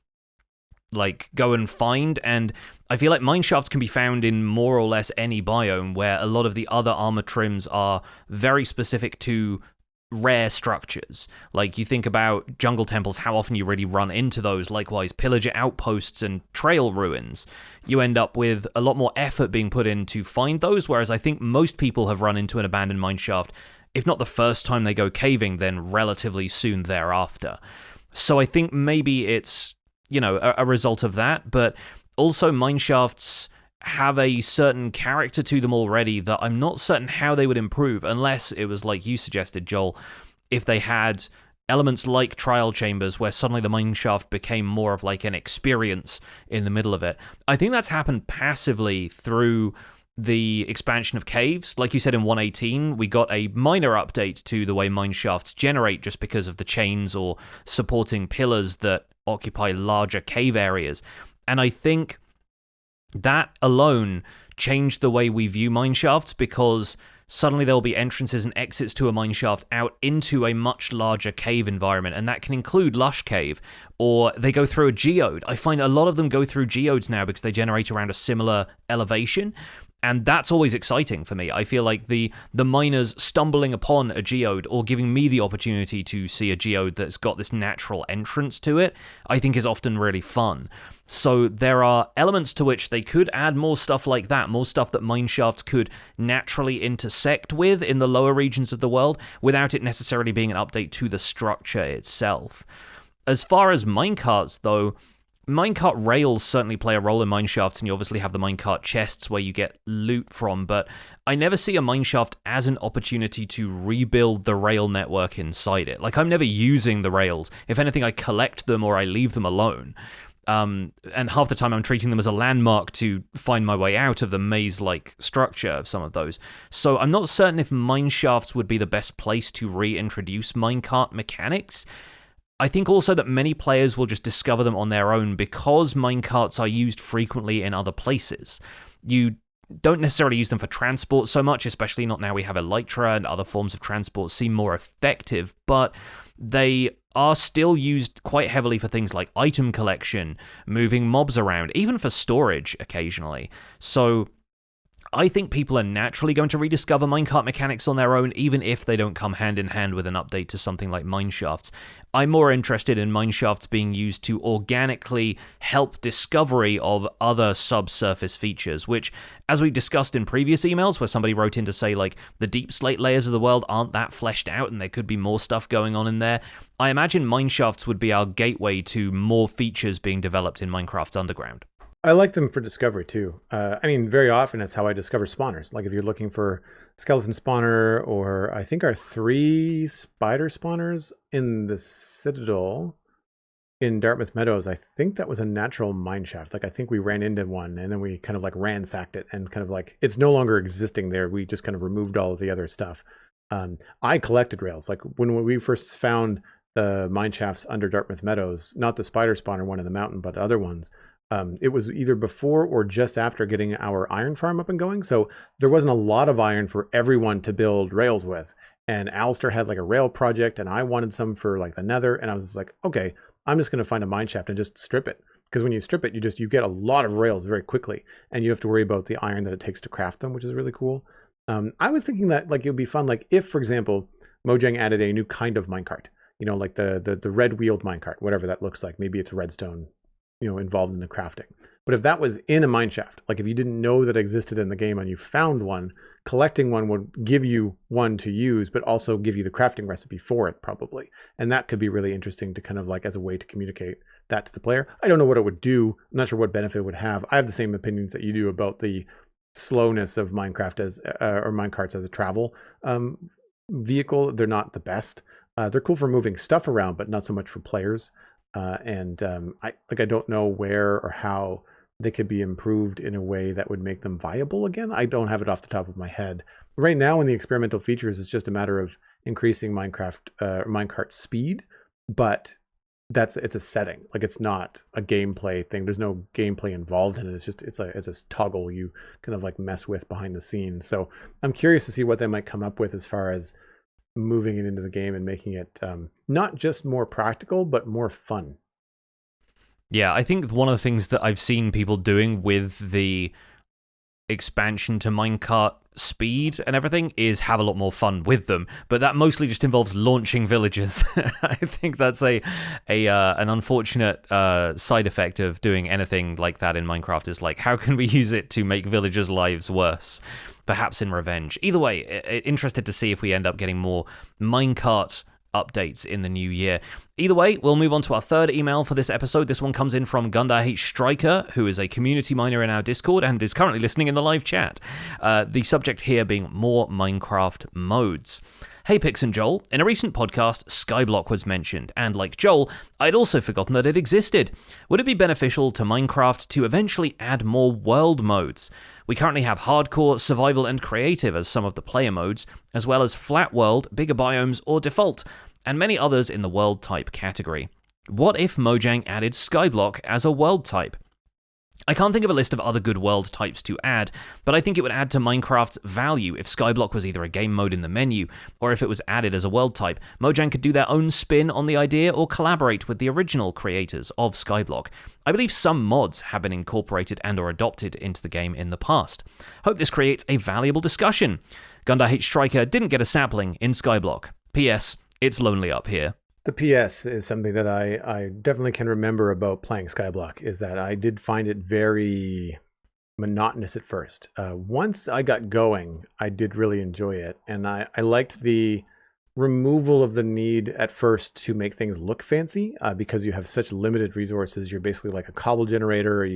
like go and find, and I feel like mineshafts can be found in more or less any biome, where a lot of the other armor trims are very specific to rare structures. Like you think about jungle temples, how often you really run into those. Likewise, pillager outposts and trail ruins. You end up with a lot more effort being put in to find those, whereas I think most people have run into an abandoned mineshaft, if not the first time they go caving, then relatively soon thereafter. So I think maybe it's, you know, a result of that, but also mineshafts have a certain character to them already that I'm not certain how they would improve, unless it was like you suggested, Joel, if they had elements like trial chambers where suddenly the mineshaft became more of like an experience in the middle of it. I think that's happened passively through the expansion of caves. Like you said, in 1.18, we got a minor update to the way mineshafts generate just because of the chains or supporting pillars that occupy larger cave areas. And I think that alone changed the way we view mineshafts, because suddenly there will be entrances and exits to a mineshaft out into a much larger cave environment, and that can include Lush Cave, or they go through a geode. I find a lot of them go through geodes now because they generate around a similar elevation, and that's always exciting for me. I feel like the miners stumbling upon a geode or giving me the opportunity to see a geode that's got this natural entrance to it, I think is often really fun. So there are elements to which they could add more stuff like that, more stuff that mineshafts could naturally intersect with in the lower regions of the world without it necessarily being an update to the structure itself. As far as minecarts, though, minecart rails certainly play a role in mineshafts, and you obviously have the minecart chests where you get loot from, but I never see a mineshaft as an opportunity to rebuild the rail network inside it. Like, I'm never using the rails. If anything, I collect them or I leave them alone. And half the time I'm treating them as a landmark to find my way out of the maze-like structure of some of those. So I'm not certain if mineshafts would be the best place to reintroduce minecart mechanics. I think also that many players will just discover them on their own because minecarts are used frequently in other places. You don't necessarily use them for transport so much, especially not now we have Elytra and other forms of transport seem more effective, but they are still used quite heavily for things like item collection, moving mobs around, even for storage occasionally. So I think people are naturally going to rediscover minecart mechanics on their own, even if they don't come hand in hand with an update to something like mineshafts. I'm more interested in mineshafts being used to organically help discovery of other subsurface features, which, as we discussed in previous emails, where somebody wrote in to say, like, the deep slate layers of the world aren't that fleshed out and there could be more stuff going on in there, I imagine mineshafts would be our gateway to more features being developed in Minecraft's Underground. I like them for discovery too. I mean, very often it's how I discover spawners. Like if you're looking for skeleton spawner, or I think our 3 spider spawners in the Citadel in Dartmouth Meadows, I think that was a natural mineshaft. Like I think we ran into one and then we kind of like ransacked it and kind of like, it's no longer existing there. We just kind of removed all of the other stuff. I collected rails. Like when we first found the mineshafts under Dartmouth Meadows, not the spider spawner one in the mountain, but other ones, it was either before or just after getting our iron farm up and going. So there wasn't a lot of iron for everyone to build rails with. And Alistair had like a rail project and I wanted some for like the nether. And I was like, okay, I'm just going to find a mine shaft and just strip it. Because when you strip it, you get a lot of rails very quickly. And you have to worry about the iron that it takes to craft them, which is really cool. I was thinking that like it would be fun, like if, for example, Mojang added a new kind of minecart, you know, like the red wheeled minecart, whatever that looks like. Maybe it's redstone, you know, involved in the crafting. But if that was in a mine shaft, like if you didn't know that existed in the game and you found one, collecting one would give you one to use, but also give you the crafting recipe for it probably. And that could be really interesting to kind of like as a way to communicate that to the player. I don't know what it would do. I'm not sure what benefit it would have. I have the same opinions that you do about the slowness of Minecraft as or minecarts as a travel vehicle. They're not the best. They're cool for moving stuff around, but not so much for players. I don't know where or how they could be improved in a way that would make them viable again. I don't have it off the top of my head. Right now in the experimental features, it's just a matter of increasing minecart speed, but it's a setting. Like it's not a gameplay thing. There's no gameplay involved in it. It's a toggle you kind of like mess with behind the scenes. So I'm curious to see what they might come up with as far as moving it into the game and making it not just more practical, but more fun. Yeah, I think one of the things that I've seen people doing with the expansion to minecart speed and everything is have a lot more fun with them, but that mostly just involves launching villages. I think that's an unfortunate side effect of doing anything like that in Minecraft, is like, how can we use it to make villagers' lives worse? Perhaps in revenge. Either way, interested to see if we end up getting more minecart updates in the new year. Either way, we'll move on to our third email for this episode. This one comes in from Gundar H. Striker, who is a community miner in our Discord and is currently listening in the live chat. The subject here being more Minecraft modes. Hey Pix and Joel, in a recent podcast, Skyblock was mentioned, and like Joel, I'd also forgotten that it existed. Would it be beneficial to Minecraft to eventually add more world modes? We currently have Hardcore, Survival, and Creative as some of the player modes, as well as Flat World, Bigger Biomes, or Default, and many others in the world type category. What if Mojang added Skyblock as a world type? I can't think of a list of other good world types to add, but I think it would add to Minecraft's value if Skyblock was either a game mode in the menu, or if it was added as a world type. Mojang could do their own spin on the idea or collaborate with the original creators of Skyblock. I believe some mods have been incorporated and or adopted into the game in the past. Hope this creates a valuable discussion. Gundar H. Striker didn't get a sapling in Skyblock. P.S. It's lonely up here. The PS is something that I definitely can remember about playing Skyblock, is that I did find it very monotonous at first. Once I got going, I did really enjoy it. And I liked the removal of the need at first to make things look fancy because you have such limited resources. You're basically like a cobble generator.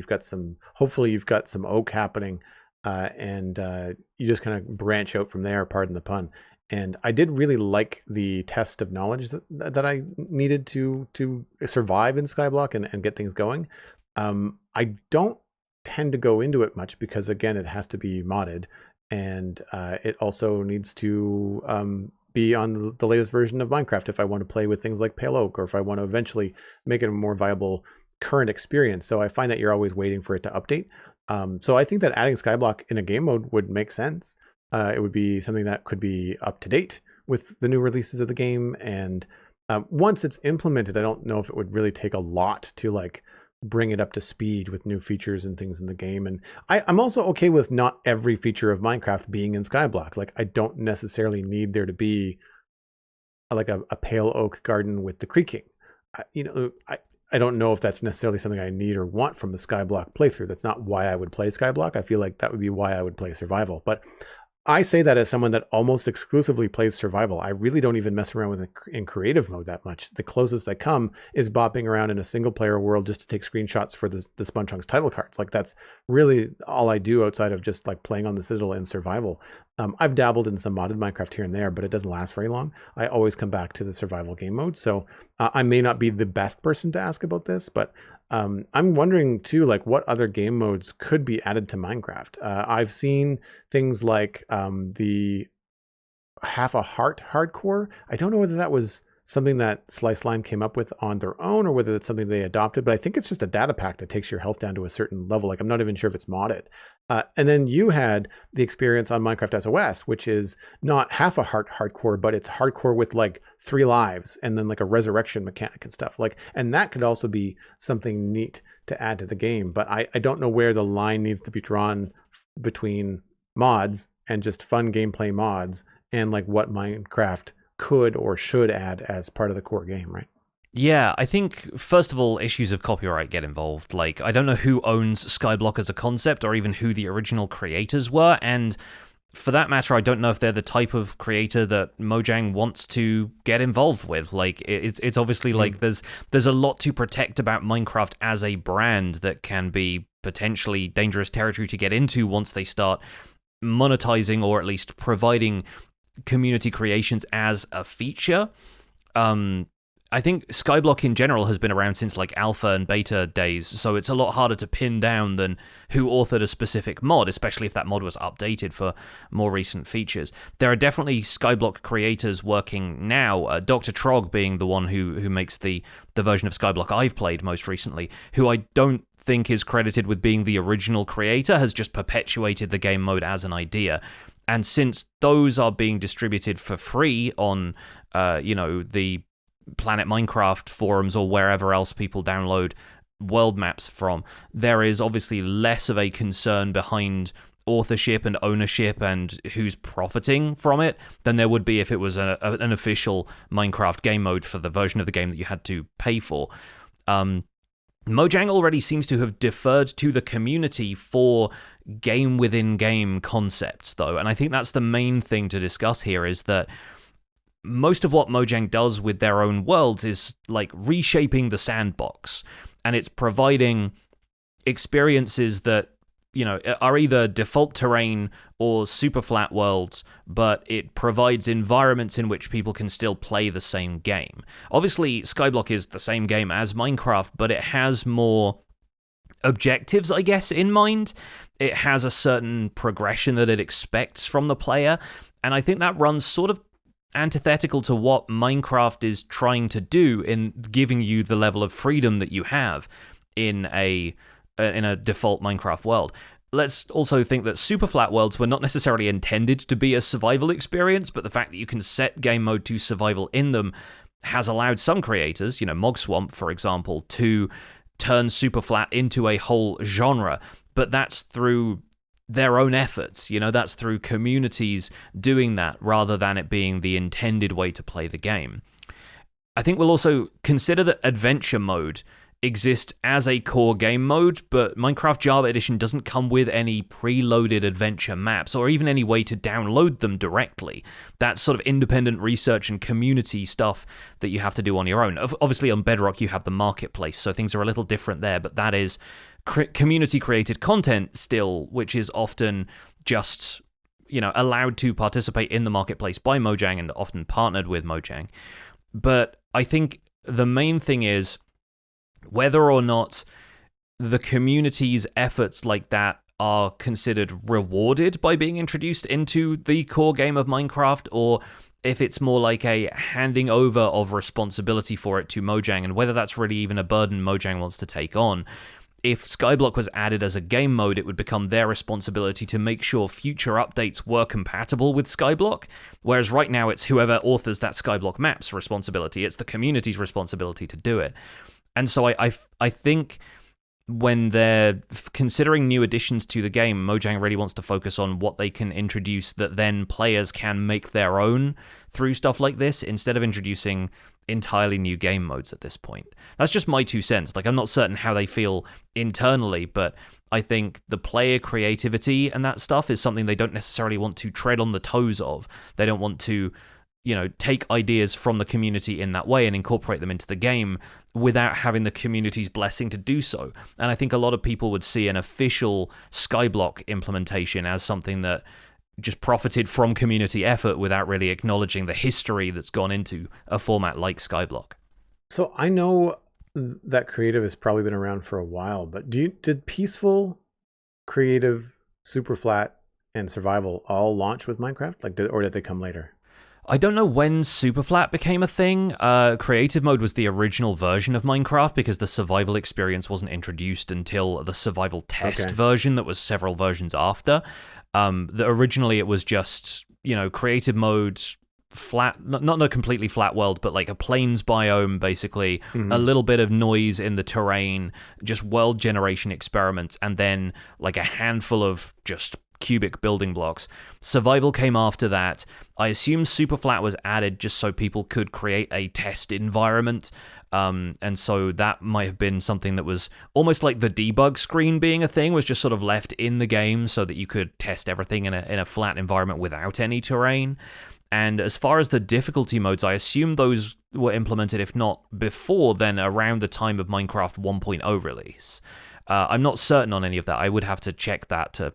Hopefully you've got some oak happening and you just kind of branch out from there, pardon the pun. And I did really like the test of knowledge that I needed to survive in Skyblock and get things going. I don't tend to go into it much because, again, it has to be modded. And it also needs to be on the latest version of Minecraft if I want to play with things like Pale Oak, or if I want to eventually make it a more viable current experience. So I find that you're always waiting for it to update. So I think that adding Skyblock in a game mode would make sense. It would be something that could be up to date with the new releases of the game. And once it's implemented, I don't know if it would really take a lot to like bring it up to speed with new features and things in the game. And I'm also okay with not every feature of Minecraft being in Skyblock. Like I don't necessarily need there to be like a pale oak garden with the creaking. I don't know if that's necessarily something I need or want from a Skyblock playthrough. That's not why I would play Skyblock. I feel like that would be why I would play Survival. But I say that as someone that almost exclusively plays Survival. I really don't even mess around with it in creative mode that much. The closest I come is bopping around in a single player world just to take screenshots for the SpongeTrunks title cards. Like that's really all I do outside of just like playing on the Citadel in Survival. I've dabbled in some modded Minecraft here and there, but it doesn't last very long. I always come back to the Survival game mode. So I may not be the best person to ask about this, but I'm wondering too, like what other game modes could be added to Minecraft. I've seen things like the Half a Heart hardcore. I don't know whether that was something that Slice Slime came up with on their own or whether it's something they adopted, but I think it's just a data pack that takes your health down to a certain level. Like I'm not even sure if it's modded. And then you had the experience on Minecraft SOS, which is not Half a Heart hardcore, but it's hardcore with like 3 lives and then like a resurrection mechanic and stuff. Like, and that could also be something neat to add to the game. But I don't know where the line needs to be drawn between mods and just fun gameplay mods and like what Minecraft could or should add as part of the core game, right? Yeah, I think first of all, issues of copyright get involved. Like, I don't know who owns Skyblock as a concept or even who the original creators were, and for that matter, I don't know if they're the type of creator that Mojang wants to get involved with. Like, it's obviously like there's a lot to protect about Minecraft as a brand that can be potentially dangerous territory to get into once they start monetizing or at least providing community creations as a feature. I think Skyblock in general has been around since like alpha and beta days, so it's a lot harder to pin down than who authored a specific mod, especially if that mod was updated for more recent features. There are definitely Skyblock creators working now, Dr. Trog being the one who makes the version of Skyblock I've played most recently, who I don't think is credited with being the original creator, has just perpetuated the game mode as an idea. And since those are being distributed for free on, the Planet Minecraft forums or wherever else people download world maps from, there is obviously less of a concern behind authorship and ownership and who's profiting from it than there would be if it was an official Minecraft game mode for the version of the game that you had to pay for. Mojang already seems to have deferred to the community for game within game concepts, though, and I think that's the main thing to discuss here, is that most of what Mojang does with their own worlds is like reshaping the sandbox, and it's providing experiences that, are either default terrain or super flat worlds, but it provides environments in which people can still play the same game. Obviously, Skyblock is the same game as Minecraft, but it has more objectives, I guess, in mind. It has a certain progression that it expects from the player, and I think that runs sort of antithetical to what Minecraft is trying to do in giving you the level of freedom that you have in a default Minecraft world. Let's also think that super flat worlds were not necessarily intended to be a survival experience, but the fact that you can set game mode to survival in them has allowed some creators, Mogswamp, for example, to turn super flat into a whole genre, but that's through their own efforts. That's through communities doing that rather than it being the intended way to play the game. I think we'll also consider that adventure mode exists as a core game mode, but Minecraft Java Edition doesn't come with any preloaded adventure maps or even any way to download them directly. That's sort of independent research and community stuff that you have to do on your own. Obviously on Bedrock you have the marketplace, so things are a little different there, but that is community created content still, which is often just allowed to participate in the marketplace by Mojang and often partnered with Mojang. But I think the main thing is whether or not the community's efforts like that are considered rewarded by being introduced into the core game of Minecraft, or if it's more like a handing over of responsibility for it to Mojang, and whether that's really even a burden Mojang wants to take on. If Skyblock was added as a game mode, it would become their responsibility to make sure future updates were compatible with Skyblock, whereas right now it's whoever authors that Skyblock map's responsibility. It's the community's responsibility to do it. And so I think when they're considering new additions to the game, Mojang really wants to focus on what they can introduce that then players can make their own through stuff like this, instead of introducing entirely new game modes at this point. That's just my 2 cents. Like, I'm not certain how they feel internally, but I think the player creativity and that stuff is something they don't necessarily want to tread on the toes of. They don't want to, take ideas from the community in that way and incorporate them into the game without having the community's blessing to do so. And I think a lot of people would see an official Skyblock implementation as something that just profited from community effort without really acknowledging the history that's gone into a format like Skyblock. So I know that creative has probably been around for a while, but did Peaceful, Creative, Superflat, and Survival all launch with Minecraft? Or did they come later? I don't know when Superflat became a thing. Creative mode was the original version of Minecraft because the survival experience wasn't introduced until the survival test version that was several versions after. Originally it was just, creative mode, flat, not a completely flat world, but like a plains biome, basically, a little bit of noise in the terrain, just world generation experiments, and then like a handful of just cubic building blocks. Survival came after that. I assume Superflat was added just so people could create a test environment. And so that might have been something that was almost like the debug screen being a thing, was just sort of left in the game so that you could test everything in a flat environment without any terrain. And as far as the difficulty modes, I assume those were implemented, if not before, then around the time of Minecraft 1.0 release. I'm not certain on any of that. I would have to check that to,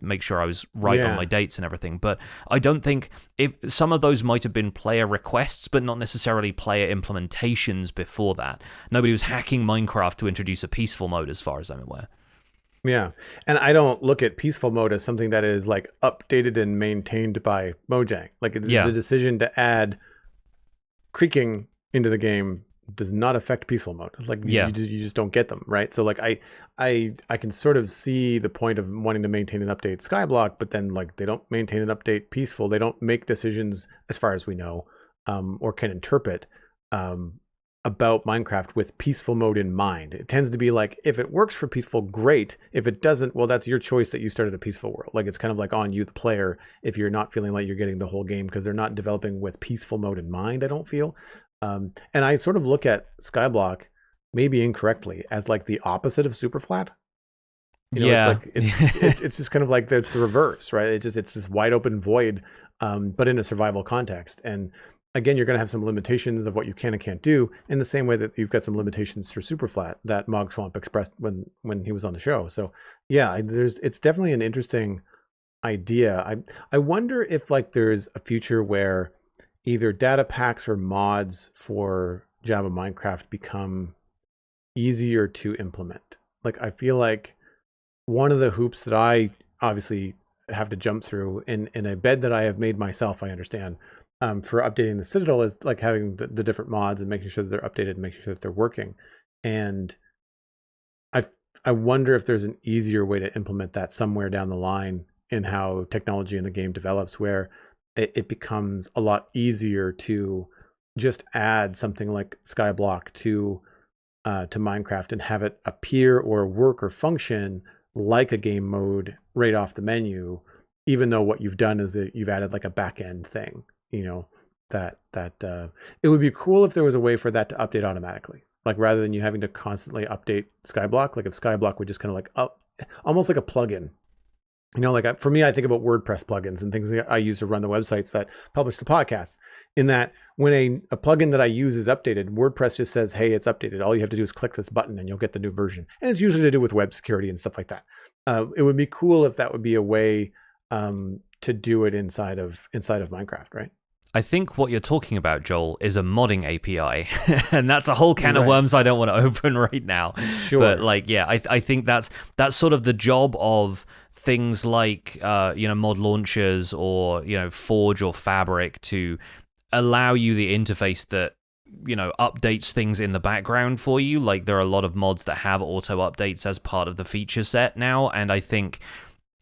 make sure I was right on my dates and everything. But I don't think if some of those might have been player requests, but not necessarily player implementations before that. Nobody was hacking Minecraft to introduce a peaceful mode, as far as I'm aware. Yeah. And I don't look at peaceful mode as something that is like updated and maintained by Mojang. Like the decision to add creaking into the game does not affect peaceful mode. Like you just don't get them, right? So like I can sort of see the point of wanting to maintain and update Skyblock, but then like they don't maintain and update peaceful. They don't make decisions, as far as we know, or can interpret about Minecraft with peaceful mode in mind. It tends to be like, if it works for peaceful, great. If it doesn't, well, that's your choice that you started a peaceful world. Like it's kind of like on you, the player, if you're not feeling like you're getting the whole game, because they're not developing with peaceful mode in mind, I don't feel. And I sort of look at Skyblock, maybe incorrectly, as like the opposite of Superflat. It's like it's just kind of like it's the reverse, right? It's this wide open void, but in a survival context. And again, you're going to have some limitations of what you can and can't do, in the same way that you've got some limitations for Superflat that Mog Swamp expressed when he was on the show. So yeah, it's definitely an interesting idea. I wonder if like there's a future where either data packs or mods for Java Minecraft become easier to implement. Like I feel like one of the hoops that I obviously have to jump through in a bed that I have made myself, I understand, for updating the Citadel is like having the different mods and making sure that they're updated and making sure that they're working. And I wonder if there's an easier way to implement that somewhere down the line in how technology in the game develops, where it becomes a lot easier to just add something like Skyblock to Minecraft and have it appear or work or function like a game mode right off the menu, even though what you've done is that you've added like a back end thing. That it would be cool if there was a way for that to update automatically, like rather than you having to constantly update Skyblock. Like if Skyblock would just kind of like almost like a plugin. Like for me, I think about WordPress plugins and things that I use to run the websites that publish the podcasts. In that, when a plugin that I use is updated, WordPress just says, "Hey, it's updated." All you have to do is click this button, and you'll get the new version. And it's usually to do with web security and stuff like that. It would be cool if that would be a way to do it inside of Minecraft, right? I think what you're talking about, Joel, is a modding API, and that's a whole can of worms I don't want to open right now. Sure. But I think that's sort of the job of things like mod launchers or Forge or Fabric, to allow you the interface that updates things in the background for you. Like there are a lot of mods that have auto updates as part of the feature set now, and I think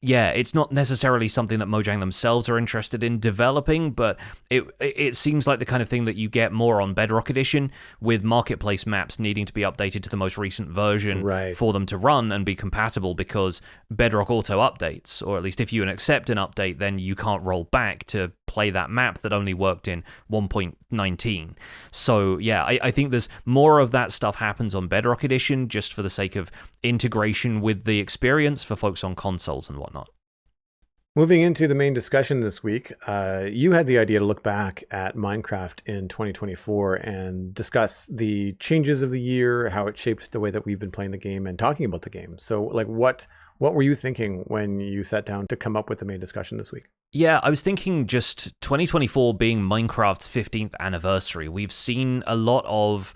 it's not necessarily something that Mojang themselves are interested in developing, but it seems like the kind of thing that you get more on Bedrock Edition, with marketplace maps needing to be updated to the most recent version for them to run and be compatible, because Bedrock auto updates, or at least if you accept an update, then you can't roll back to play that map that only worked in 1.19. So I think there's more of that stuff happens on Bedrock Edition, just for the sake of integration with the experience for folks on consoles and whatnot. Moving into the main discussion this week, you had the idea to look back at Minecraft in 2024 and discuss the changes of the year, how it shaped the way that we've been playing the game and talking about the game. So like what were you thinking when you sat down to come up with the main discussion this week? Yeah, I was thinking just 2024 being Minecraft's 15th anniversary. We've seen a lot of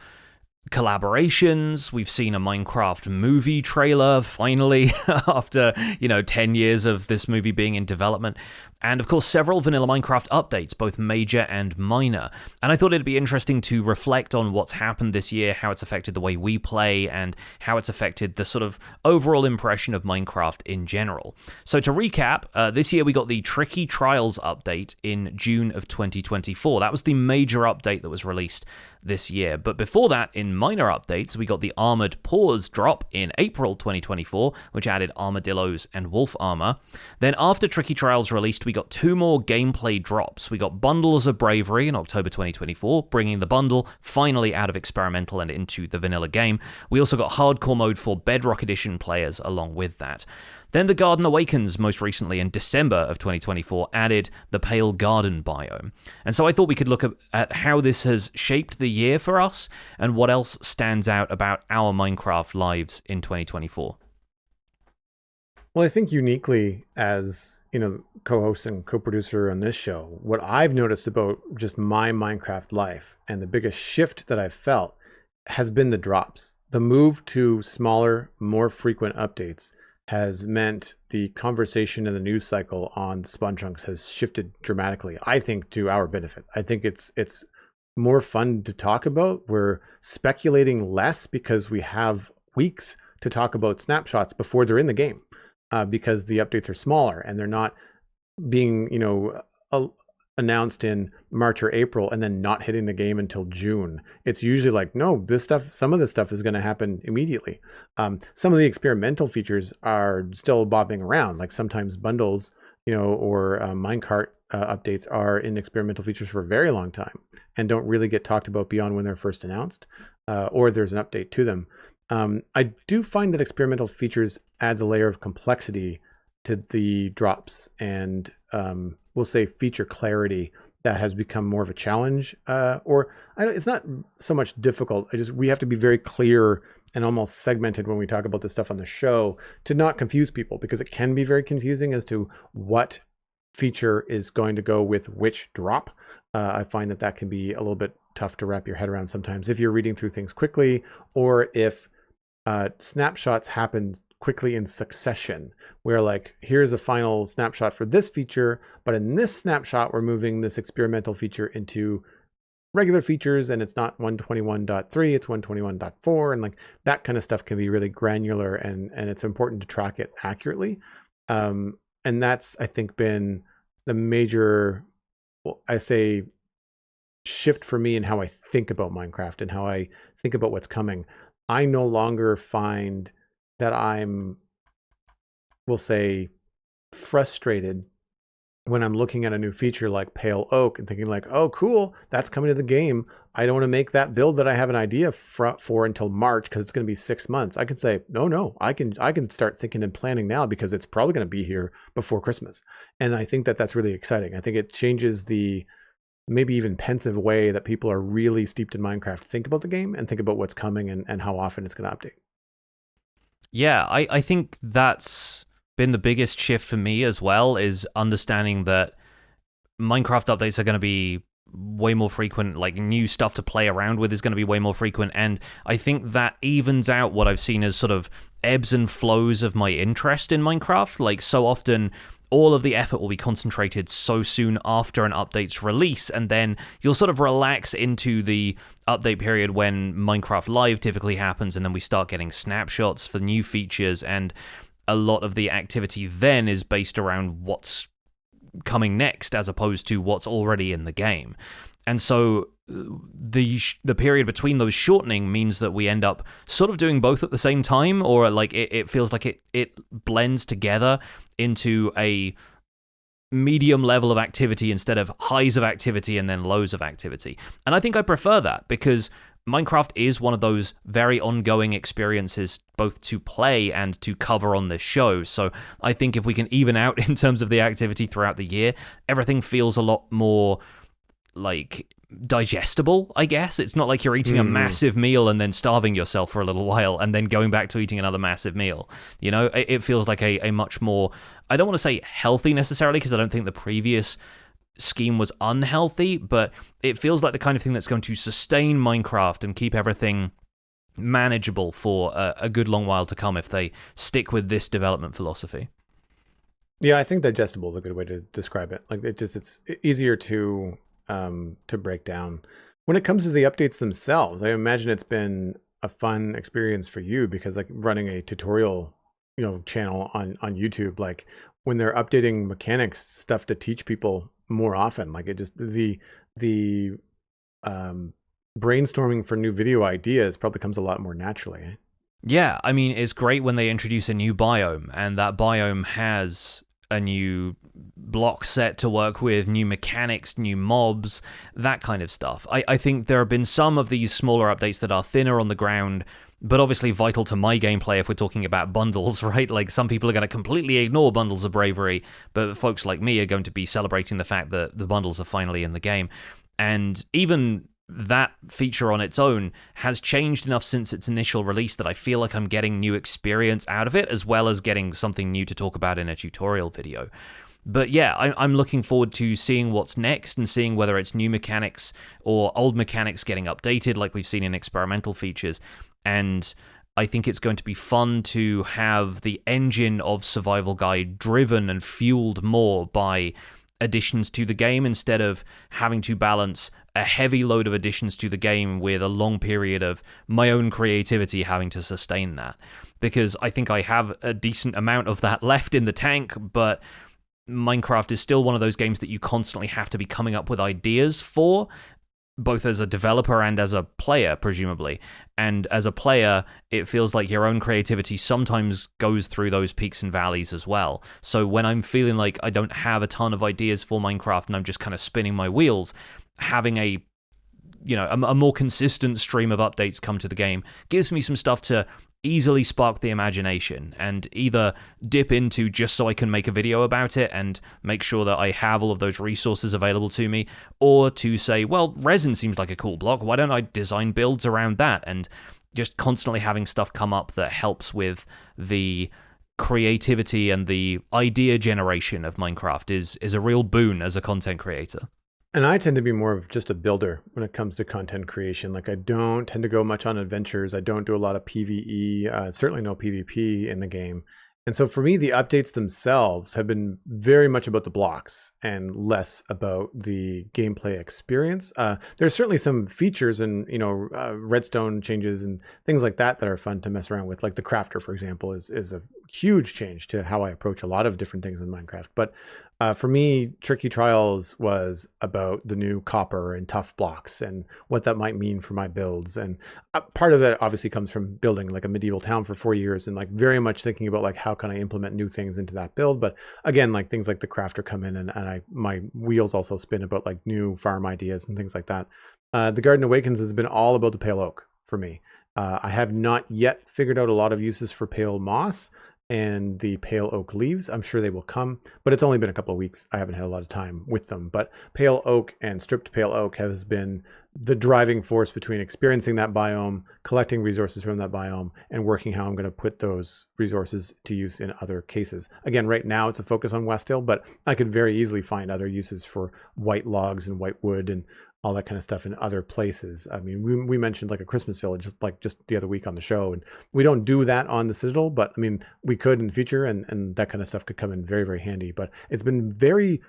collaborations. We've seen a Minecraft movie trailer finally after 10 years of this movie being in development, and of course several vanilla Minecraft updates, both major and minor. And I thought it'd be interesting to reflect on what's happened this year, how it's affected the way we play, and how it's affected the sort of overall impression of Minecraft in general. So to recap, this year we got the Tricky Trials update in June of 2024. That was the major update that was released this year. But before that, in minor updates, we got the Armored Paws drop in April 2024, which added armadillos and wolf armor. Then after Tricky Trials released, we got 2 more gameplay drops. We got Bundles of Bravery in October 2024, bringing the bundle finally out of experimental and into the vanilla game. We also got hardcore mode for Bedrock Edition players along with that. Then The Garden Awakens, most recently in December of 2024, added the Pale Garden biome. And so I thought we could look at how this has shaped the year for us and what else stands out about our Minecraft lives in 2024. Well, I think uniquely as, co-host and co-producer on this show, what I've noticed about just my Minecraft life and the biggest shift that I've felt has been the drops. The move to smaller, more frequent updates has meant the conversation and the news cycle on Spawn Chunks has shifted dramatically, I think, to our benefit. I think it's more fun to talk about. We're speculating less because we have weeks to talk about snapshots before they're in the game, because the updates are smaller and they're not being, announced in March or April and then not hitting the game until June. It's usually like, no, some of this stuff is going to happen immediately. Some of the experimental features are still bobbing around. Like sometimes bundles, or minecart updates are in experimental features for a very long time and don't really get talked about beyond when they're first announced, or there's an update to them. I do find that experimental features adds a layer of complexity to the drops and we'll say feature clarity that has become more of a challenge, it's not so much difficult. We have to be very clear and almost segmented when we talk about this stuff on the show to not confuse people, because it can be very confusing as to what feature is going to go with which drop. I find that can be a little bit tough to wrap your head around sometimes if you're reading through things quickly, or if snapshots happen quickly in succession, where like, here's a final snapshot for this feature, but in this snapshot, we're moving this experimental feature into regular features and it's not 121.3, it's 121.4. And like that kind of stuff can be really granular and it's important to track it accurately. And that's, I think, been the major, shift for me in how I think about Minecraft and how I think about what's coming. I no longer find that I'm, frustrated when I'm looking at a new feature like Pale Oak and thinking like, oh, cool, that's coming to the game. I don't want to make that build that I have an idea for until March because it's going to be 6 months. I can say, no, I can start thinking and planning now because it's probably going to be here before Christmas. And I think that that's really exciting. I think it changes the maybe even pensive way that people are really steeped in Minecraft think about the game and think about what's coming and how often it's going to update. Yeah, I think that's been the biggest shift for me as well, is understanding that Minecraft updates are going to be way more frequent, like new stuff to play around with is going to be way more frequent, and I think that evens out what I've seen as sort of ebbs and flows of my interest in Minecraft. Like, so often all of the effort will be concentrated so soon after an update's release, and then you'll sort of relax into the update period when Minecraft Live typically happens, and then we start getting snapshots for new features, and a lot of the activity then is based around what's coming next as opposed to what's already in the game. And so the period between those shortening means that we end up sort of doing both at the same time, or like it feels like it blends together into a medium level of activity instead of highs of activity and then lows of activity. And I think I prefer that because Minecraft is one of those very ongoing experiences both to play and to cover on this show. So I think if we can even out in terms of the activity throughout the year, everything feels a lot more like digestible, I guess. It's not like you're eating a massive meal and then starving yourself for a little while and then going back to eating another massive meal. You know, it feels like a much more, I don't want to say healthy necessarily, because I don't think the previous scheme was unhealthy, but it feels like the kind of thing that's going to sustain Minecraft and keep everything manageable for a good long while to come if they stick with this development philosophy. Yeah, I think digestible is a good way to describe it. Like it's easier to break down. When it comes to the updates themselves, I imagine it's been a fun experience for you because like running a tutorial, channel on YouTube, like when they're updating mechanics stuff to teach people more often, like it just the um brainstorming for new video ideas probably comes a lot more naturally. Eh? Yeah, I mean, it's great when they introduce a new biome, and that biome has a new block set to work with, new mechanics, new mobs, that kind of stuff. I think there have been some of these smaller updates that are thinner on the ground, but obviously vital to my gameplay if we're talking about bundles, right? Like, some people are going to completely ignore Bundles of Bravery, but folks like me are going to be celebrating the fact that the bundles are finally in the game. And even that feature on its own has changed enough since its initial release that I feel like I'm getting new experience out of it, as well as getting something new to talk about in a tutorial video. But yeah, I'm looking forward to seeing what's next and seeing whether it's new mechanics or old mechanics getting updated like we've seen in experimental features. And I think it's going to be fun to have the engine of Survival Guide driven and fueled more by additions to the game instead of having to balance a heavy load of additions to the game with a long period of my own creativity having to sustain that. Because I think I have a decent amount of that left in the tank, but Minecraft is still one of those games that you constantly have to be coming up with ideas for, both as a developer and as a player, presumably. And as a player, it feels like your own creativity sometimes goes through those peaks and valleys as well. So when I'm feeling like I don't have a ton of ideas for Minecraft and I'm just kind of spinning my wheels, having a more consistent stream of updates come to the game gives me some stuff to easily spark the imagination and either dip into just so I can make a video about it and make sure that I have all of those resources available to me, or to say, well, resin seems like a cool block, why don't I design builds around that? And just constantly having stuff come up that helps with the creativity and the idea generation of Minecraft is a real boon as a content creator. And I tend to be more of just a builder when it comes to content creation. Like I don't tend to go much on adventures. I don't do a lot of PvE, certainly no PvP in the game. And so for me, the updates themselves have been very much about the blocks and less about the gameplay experience. There's certainly some features and redstone changes and things like that that are fun to mess around with. Like the crafter, for example, is a huge change to how I approach a lot of different things in Minecraft. But for me, Tricky Trials was about the new copper and tough blocks and what that might mean for my builds. And part of that obviously comes from building like a medieval town for 4 years and like very much thinking about like how can I implement new things into that build. But again, like things like the crafter come in and my wheels also spin about like new farm ideas and things like that. The Garden Awakens has been all about the pale oak for me. I have not yet figured out a lot of uses for pale moss and the pale oak leaves. I'm sure they will come, but it's only been a couple of weeks. I haven't had a lot of time with them. But pale oak and stripped pale oak has been the driving force between experiencing that biome, collecting resources from that biome, and working how I'm going to put those resources to use in other cases. Again, right now it's a focus on West Hill, but I could very easily find other uses for white logs and white wood and all that kind of stuff in other places. I mean, we mentioned like a Christmas village, just the other week on the show, and we don't do that on the Citadel, but I mean, we could in the future, and that kind of stuff could come in very, very handy. But it's been very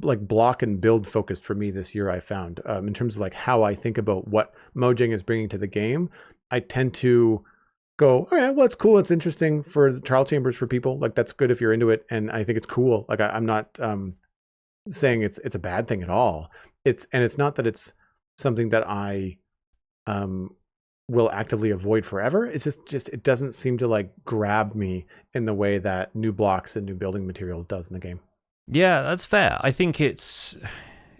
like block and build focused for me this year. I found in terms of like how I think about what Mojang is bringing to the game, I tend to go, all right, well, it's cool, it's interesting for the trial chambers for people. Like that's good if you're into it, and I think it's cool. Like I'm not saying it's a bad thing at all. It's not that it's something that I will actively avoid forever. It's just it doesn't seem to like grab me in the way that new blocks and new building materials does in the game. Yeah, that's fair. I think it's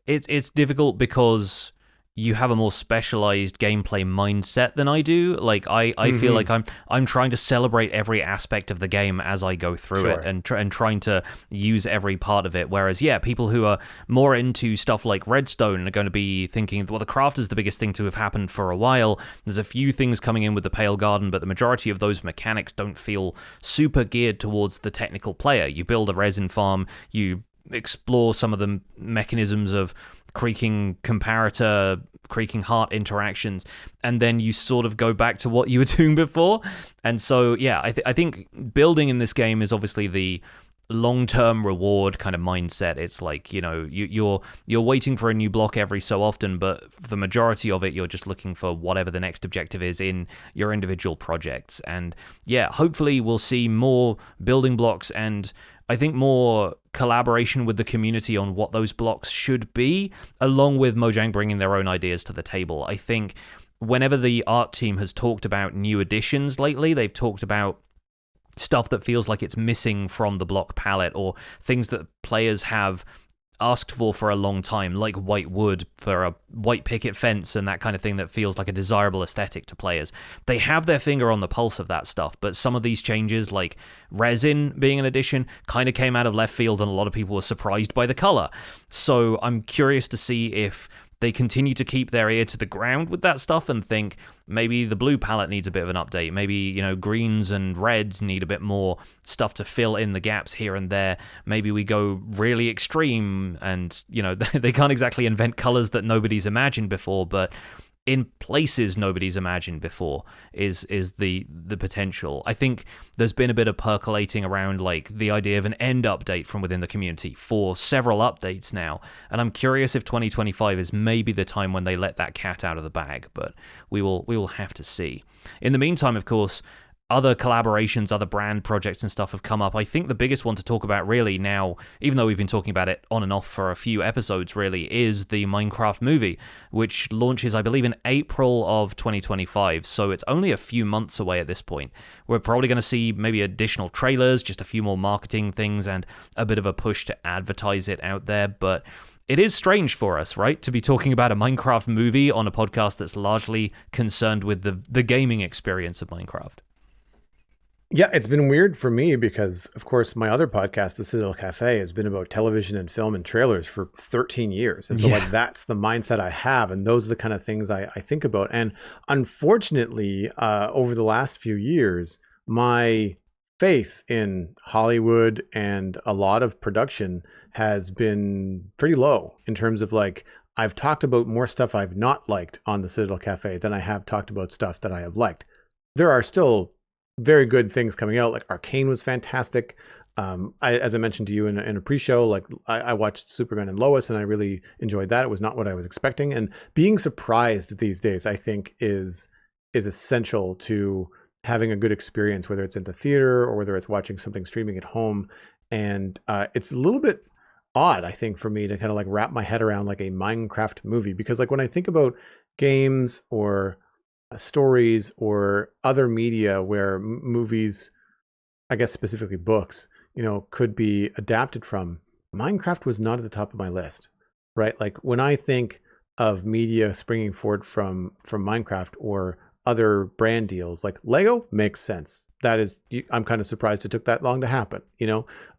difficult because you have a more specialized gameplay mindset than I do. Like I feel like I'm trying to celebrate every aspect of the game as I go through it and trying to use every part of it. Whereas people who are more into stuff like Redstone are going to be thinking, well, the craft is the biggest thing to have happened for a while. There's a few things coming in with the Pale Garden, but the majority of those mechanics don't feel super geared towards the technical player. You build a resin farm, you explore some of the mechanisms of creaking comparator, creaking heart interactions, and then you sort of go back to what you were doing before. And so, yeah, I think building in this game is obviously the long-term reward kind of mindset. It's like, you're waiting for a new block every so often, but for the majority of it, you're just looking for whatever the next objective is in your individual projects. And yeah, hopefully we'll see more building blocks, and I think more collaboration with the community on what those blocks should be, along with Mojang bringing their own ideas to the table. I think whenever the art team has talked about new additions lately, they've talked about stuff that feels like it's missing from the block palette, or things that players have asked for a long time, like white wood for a white picket fence and that kind of thing that feels like a desirable aesthetic to players. They have their finger on the pulse of that stuff, but some of these changes, like resin being an addition, kind of came out of left field, and a lot of people were surprised by the color. So I'm curious to see if they continue to keep their ear to the ground with that stuff and think maybe the blue palette needs a bit of an update. Maybe, greens and reds need a bit more stuff to fill in the gaps here and there. Maybe we go really extreme and, they can't exactly invent colors that nobody's imagined before, but in places nobody's imagined before is the potential. I think there's been a bit of percolating around like the idea of an end update from within the community for several updates now, and I'm curious if 2025 is maybe the time when they let that cat out of the bag, but we will have to see. In the meantime, of course, other collaborations, other brand projects and stuff have come up. I think the biggest one to talk about really now, even though we've been talking about it on and off for a few episodes really, is the Minecraft movie, which launches, I believe, in April of 2025. So it's only a few months away at this point. We're probably going to see maybe additional trailers, just a few more marketing things, and a bit of a push to advertise it out there. But it is strange for us, right, to be talking about a Minecraft movie on a podcast that's largely concerned with the gaming experience of Minecraft. Yeah, it's been weird for me because, of course, my other podcast, The Citadel Cafe, has been about television and film and trailers for 13 years. And so that's the mindset I have. And those are the kind of things I think about. And unfortunately, over the last few years, my faith in Hollywood and a lot of production has been pretty low in terms of like, I've talked about more stuff I've not liked on The Citadel Cafe than I have talked about stuff that I have liked. There are still very good things coming out. Like Arcane was fantastic. As I mentioned to you in a pre-show, like I watched Superman and Lois and I really enjoyed that. It was not what I was expecting. And being surprised these days, I think is essential to having a good experience, whether it's in the theater or whether it's watching something streaming at home. And it's a little bit odd, I think, for me to kind of like wrap my head around like a Minecraft movie, because like when I think about games or stories or other media where movies, I guess specifically books, could be adapted from, Minecraft was not at the top of my list, right? Like when I think of media springing forward from Minecraft or other brand deals, like Lego makes sense. That is, I'm kind of surprised it took that long to happen.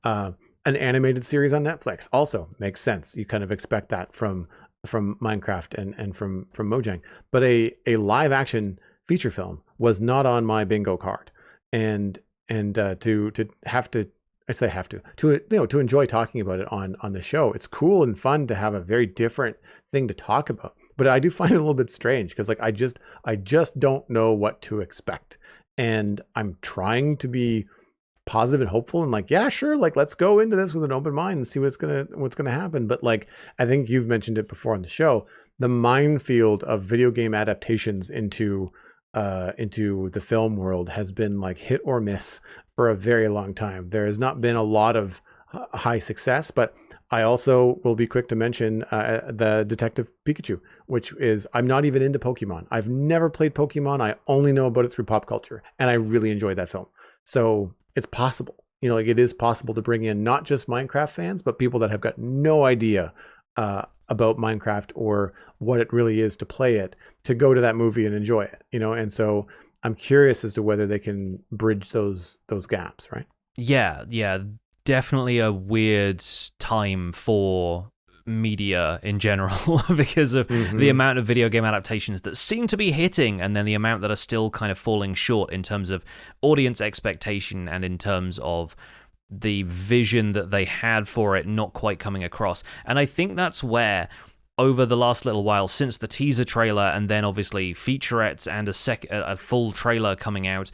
An animated series on Netflix also makes sense. You kind of expect that from Minecraft and from Mojang, but a live action feature film was not on my bingo card, and to enjoy talking about it on the show, it's cool and fun to have a very different thing to talk about. But I do find it a little bit strange because like I just don't know what to expect, and I'm trying to be positive and hopeful and like, yeah, sure, like let's go into this with an open mind and see what's gonna happen. But like I think you've mentioned it before on the show, the minefield of video game adaptations into the film world has been like hit or miss for a very long time. There has not been a lot of high success, but I also will be quick to mention the Detective Pikachu, which is, I'm not even into Pokemon. I've never played Pokemon. I only know about it through pop culture, and I really enjoyed that film. So it's possible, like it is possible to bring in not just Minecraft fans, but people that have got no idea about Minecraft or what it really is to play it, to go to that movie and enjoy it, and so I'm curious as to whether they can bridge those gaps, right? Yeah, definitely a weird time for media in general because of the amount of video game adaptations that seem to be hitting, and then the amount that are still kind of falling short in terms of audience expectation and in terms of the vision that they had for it not quite coming across. And I think that's where, over the last little while, since the teaser trailer and then obviously featurettes and a full trailer coming out,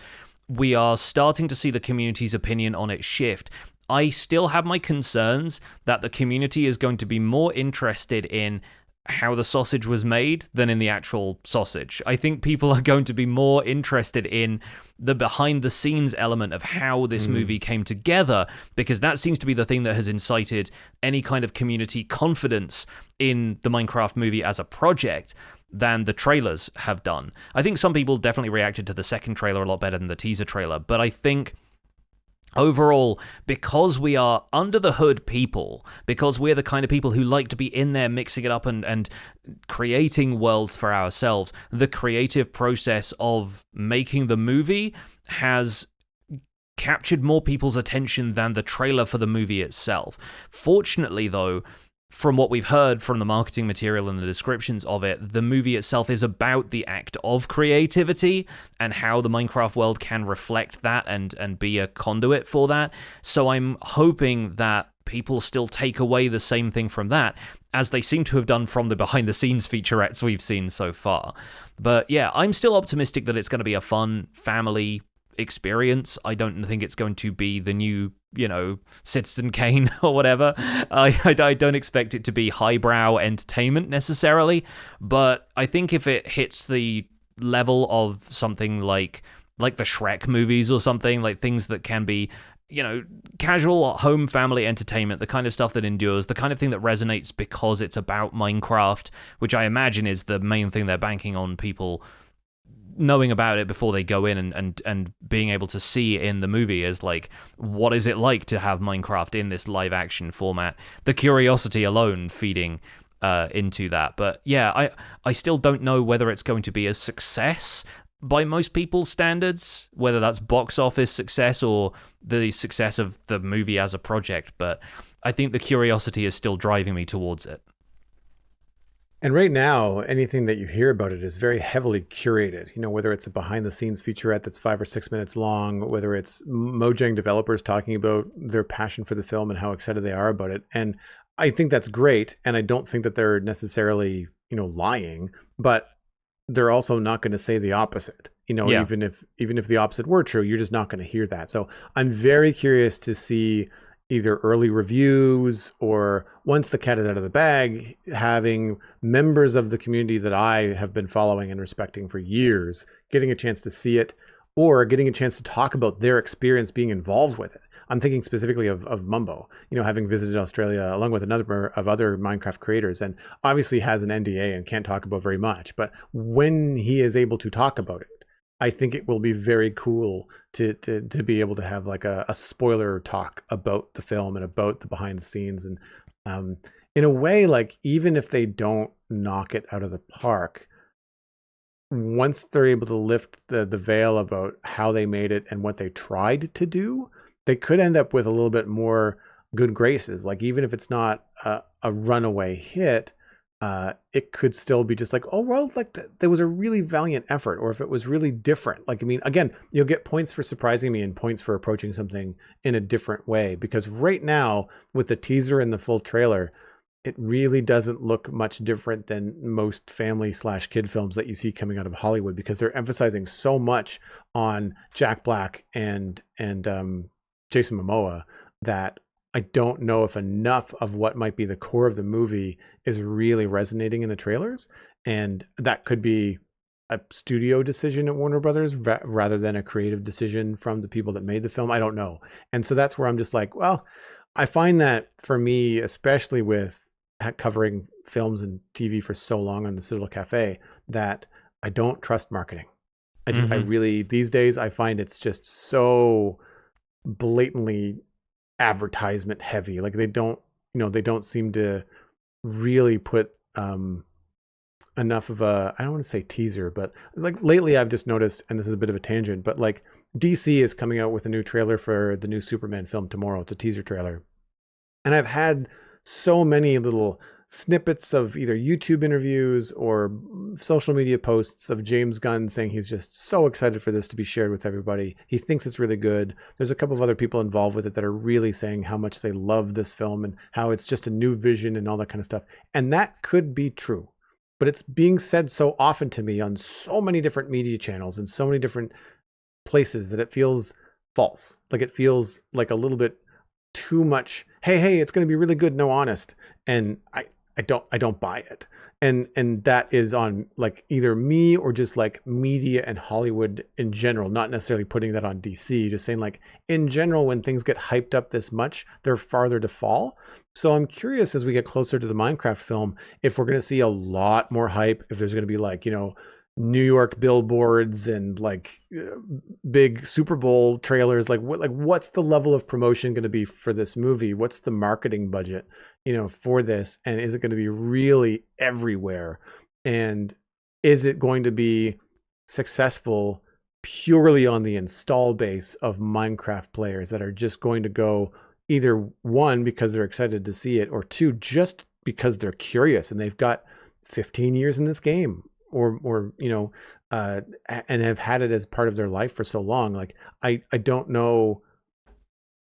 we are starting to see the community's opinion on it shift. I still have my concerns that the community is going to be more interested in how the sausage was made than in the actual sausage. I think people are going to be more interested in the behind the scenes element of how this movie came together, because that seems to be the thing that has incited any kind of community confidence in the Minecraft movie as a project than the trailers have done. I think some people definitely reacted to the second trailer a lot better than the teaser trailer, but I think overall, because we are under the hood people, because we're the kind of people who like to be in there mixing it up and creating worlds for ourselves, the creative process of making the movie has captured more people's attention than the trailer for the movie itself. Fortunately, though, from what we've heard from the marketing material and the descriptions of it, the movie itself is about the act of creativity and how the Minecraft world can reflect that and be a conduit for that. So I'm hoping that people still take away the same thing from that, as they seem to have done from the behind-the-scenes featurettes we've seen so far. But yeah, I'm still optimistic that it's going to be a fun family experience. I don't think it's going to be the new, Citizen Kane or whatever. I don't expect it to be highbrow entertainment necessarily, but I think if it hits the level of something like the Shrek movies or something, like things that can be, casual home family entertainment, the kind of stuff that endures, the kind of thing that resonates because it's about Minecraft, which I imagine is the main thing they're banking on people knowing about it before they go in and being able to see in the movie is like, what is it like to have Minecraft in this live action format? The curiosity alone feeding into that. But yeah, I still don't know whether it's going to be a success by most people's standards, whether that's box office success or the success of the movie as a project, but I think the curiosity is still driving me towards it. And right now, anything that you hear about it is very heavily curated. Whether it's a behind-the-scenes featurette that's 5 or 6 minutes long, whether it's Mojang developers talking about their passion for the film and how excited they are about it. And I think that's great. And I don't think that they're necessarily, lying, but they're also not going to say the opposite. Yeah. Even if the opposite were true, you're just not going to hear that. So I'm very curious to see either early reviews or, once the cat is out of the bag, having members of the community that I have been following and respecting for years getting a chance to see it, or getting a chance to talk about their experience being involved with it. I'm thinking specifically of Mumbo, having visited Australia along with a number of other Minecraft creators, and obviously has an NDA and can't talk about very much. But when he is able to talk about it, I think it will be very cool to be able to have like a spoiler talk about the film and about the behind the scenes. And in a way, like, even if they don't knock it out of the park, once they're able to lift the veil about how they made it and what they tried to do, they could end up with a little bit more good graces. Like, even if it's not a runaway hit, it could still be just like, oh, well, like there was a really valiant effort. Or if it was really different, like, I mean, again, you'll get points for surprising me and points for approaching something in a different way. Because right now, with the teaser and the full trailer, it really doesn't look much different than most family/kid films that you see coming out of Hollywood, because they're emphasizing so much on Jack Black and Jason Momoa that I don't know if enough of what might be the core of the movie is really resonating in the trailers. And that could be a studio decision at Warner Brothers rather than a creative decision from the people that made the film. I don't know. And so that's where I'm just like, well, I find that for me, especially with covering films and TV for so long on the Citadel Cafe, that I don't trust marketing. I really, these days, I find it's just so blatantly advertisement heavy. Like, they don't seem to really put enough of a, I don't want to say teaser, but like lately I've just noticed, and this is a bit of a tangent, but like DC is coming out with a new trailer for the new Superman film tomorrow. It's a teaser trailer. And I've had so many little snippets of either YouTube interviews or social media posts of James Gunn saying he's just so excited for this to be shared with everybody. He thinks it's really good. There's a couple of other people involved with it that are really saying how much they love this film and how it's just a new vision and all that kind of stuff. And that could be true, but it's being said so often to me on so many different media channels and so many different places that it feels false. Like, it feels like a little bit too much, hey, it's going to be really good, no honest. And I don't buy it. And that is on like either me or just like media and Hollywood in general, not necessarily putting that on DC, just saying like in general, when things get hyped up this much, they're farther to fall. So I'm curious as we get closer to the Minecraft film, if we're going to see a lot more hype, if there's going to be like, New York billboards and like big Super Bowl trailers, what's the level of promotion going to be for this movie? What's the marketing budget, for this? And is it going to be really everywhere? And is it going to be successful purely on the install base of Minecraft players that are just going to go either one, because they're excited to see it, or two, just because they're curious and they've got 15 years in this game, or and have had it as part of their life for so long. Like, I don't know,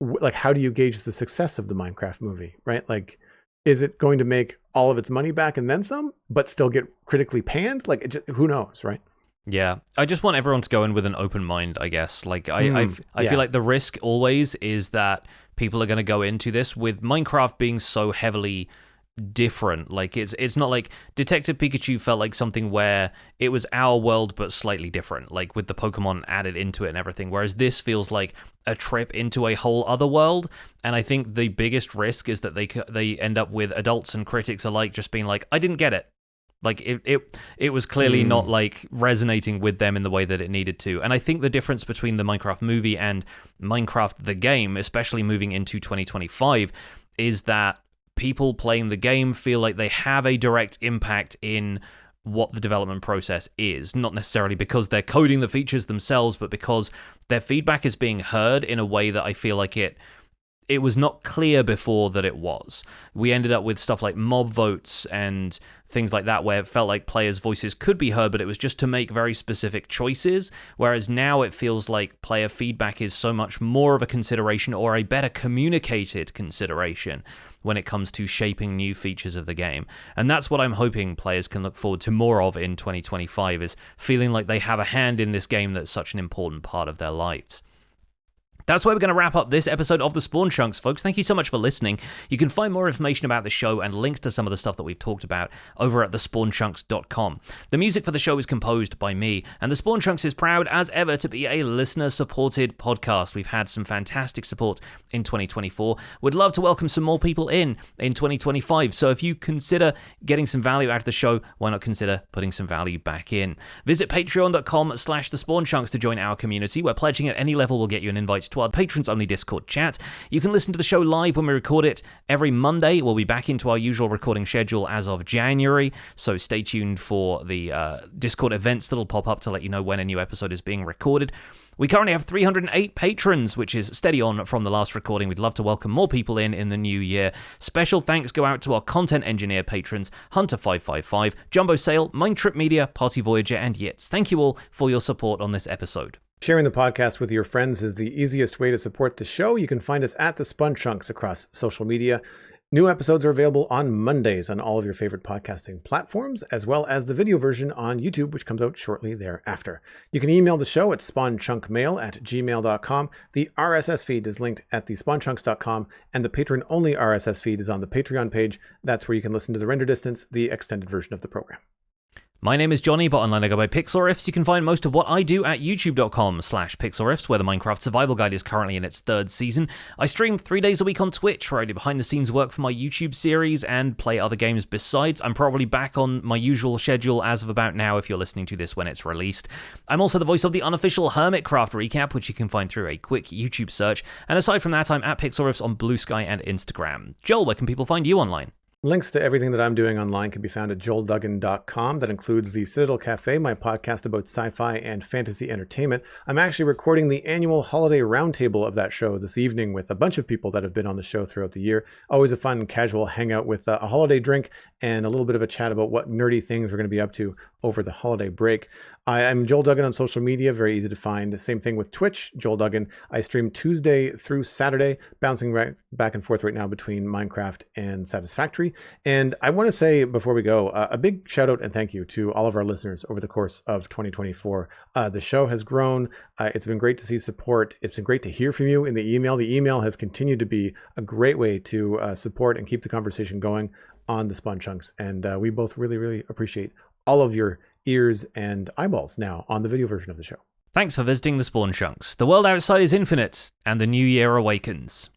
like, how do you gauge the success of the Minecraft movie, right? Like, is it going to make all of its money back and then some, but still get critically panned? Like, who knows, right? Yeah, I just want everyone to go in with an open mind, I guess. Like, I feel like the risk always is that people are going to go into this with Minecraft being so heavily different. Like, it's not like Detective Pikachu felt like something where it was our world but slightly different, like with the Pokemon added into it and everything, whereas this feels like a trip into a whole other world. And I think the biggest risk is that they end up with adults and critics alike just being like, I didn't get it. Like, it was clearly not like resonating with them in the way that it needed to. And I think the difference between the Minecraft movie and Minecraft the game, especially moving into 2025, is that people playing the game feel like they have a direct impact in what the development process is, not necessarily because they're coding the features themselves, but because their feedback is being heard in a way that I feel like it was not clear before that it was. We ended up with stuff like mob votes and things like that, where it felt like players' voices could be heard, but it was just to make very specific choices, whereas now it feels like player feedback is so much more of a consideration, or a better communicated consideration, when it comes to shaping new features of the game. And that's what I'm hoping players can look forward to more of in 2025, is feeling like they have a hand in this game that's such an important part of their lives. That's where we're going to wrap up this episode of The Spawn Chunks, folks. Thank you so much for listening. You can find more information about the show and links to some of the stuff that we've talked about over at thespawnchunks.com. The music for the show is composed by me, and The Spawn Chunks is proud as ever to be a listener-supported podcast. We've had some fantastic support in 2024. We'd love to welcome some more people in 2025, so if you consider getting some value out of the show, why not consider putting some value back in? Visit patreon.com/thespawnchunks to join our community, where pledging at any level will get you an invite to our patrons-only Discord chat. You can listen to the show live when we record it every Monday. We'll be back into our usual recording schedule as of January, so stay tuned for the Discord events that'll pop up to let you know when a new episode is being recorded. We currently have 308 patrons, which is steady on from the last recording. We'd love to welcome more people in the new year. Special thanks go out to our content engineer patrons, Hunter555, Jumbo Sale, Mindtrip Media, Party Voyager, and Yitz. Thank you all for your support on this episode. Sharing the podcast with your friends is the easiest way to support the show. You can find us at The Spawn Chunks across social media. New episodes are available on Mondays on all of your favorite podcasting platforms, as well as the video version on YouTube, which comes out shortly thereafter. You can email the show at spawnchunkmail@gmail.com. The RSS feed is linked at thespawnchunks.com, and the patron-only RSS feed is on the Patreon page. That's where you can listen to the render distance, the extended version of the program. My name is Johnny, but online I go by Pixelriffs. You can find most of what I do at youtube.com/Pixelriffs, where the Minecraft Survival Guide is currently in its 3rd season. I stream 3 days a week on Twitch, where I do behind-the-scenes work for my YouTube series and play other games besides. I'm probably back on my usual schedule as of about now, if you're listening to this when it's released. I'm also the voice of the unofficial Hermitcraft recap, which you can find through a quick YouTube search. And aside from that, I'm at Pixelriffs on Blue Sky and Instagram. Joel, where can people find you online? Links to everything that I'm doing online can be found at joelduggan.com. That includes the Citadel Cafe, my podcast about sci-fi and fantasy entertainment. I'm actually recording the annual holiday roundtable of that show this evening with a bunch of people that have been on the show throughout the year. Always a fun, casual hangout with a holiday drink and a little bit of a chat about what nerdy things we're going to be up to over the holiday break. I'm Joel Duggan on social media, very easy to find. Same thing with Twitch, Joel Duggan. I stream Tuesday through Saturday, bouncing right back and forth right now between Minecraft and Satisfactory. And I want to say before we go, a big shout out and thank you to all of our listeners over the course of 2024. The show has grown. It's been great to see support. It's been great to hear from you in the email. The email has continued to be a great way to support and keep the conversation going on the Spawn Chunks. And we both really, really appreciate all of your ears and eyeballs now on the video version of the show. Thanks for visiting the Spawn Chunks. The world outside is infinite, and the new year awakens.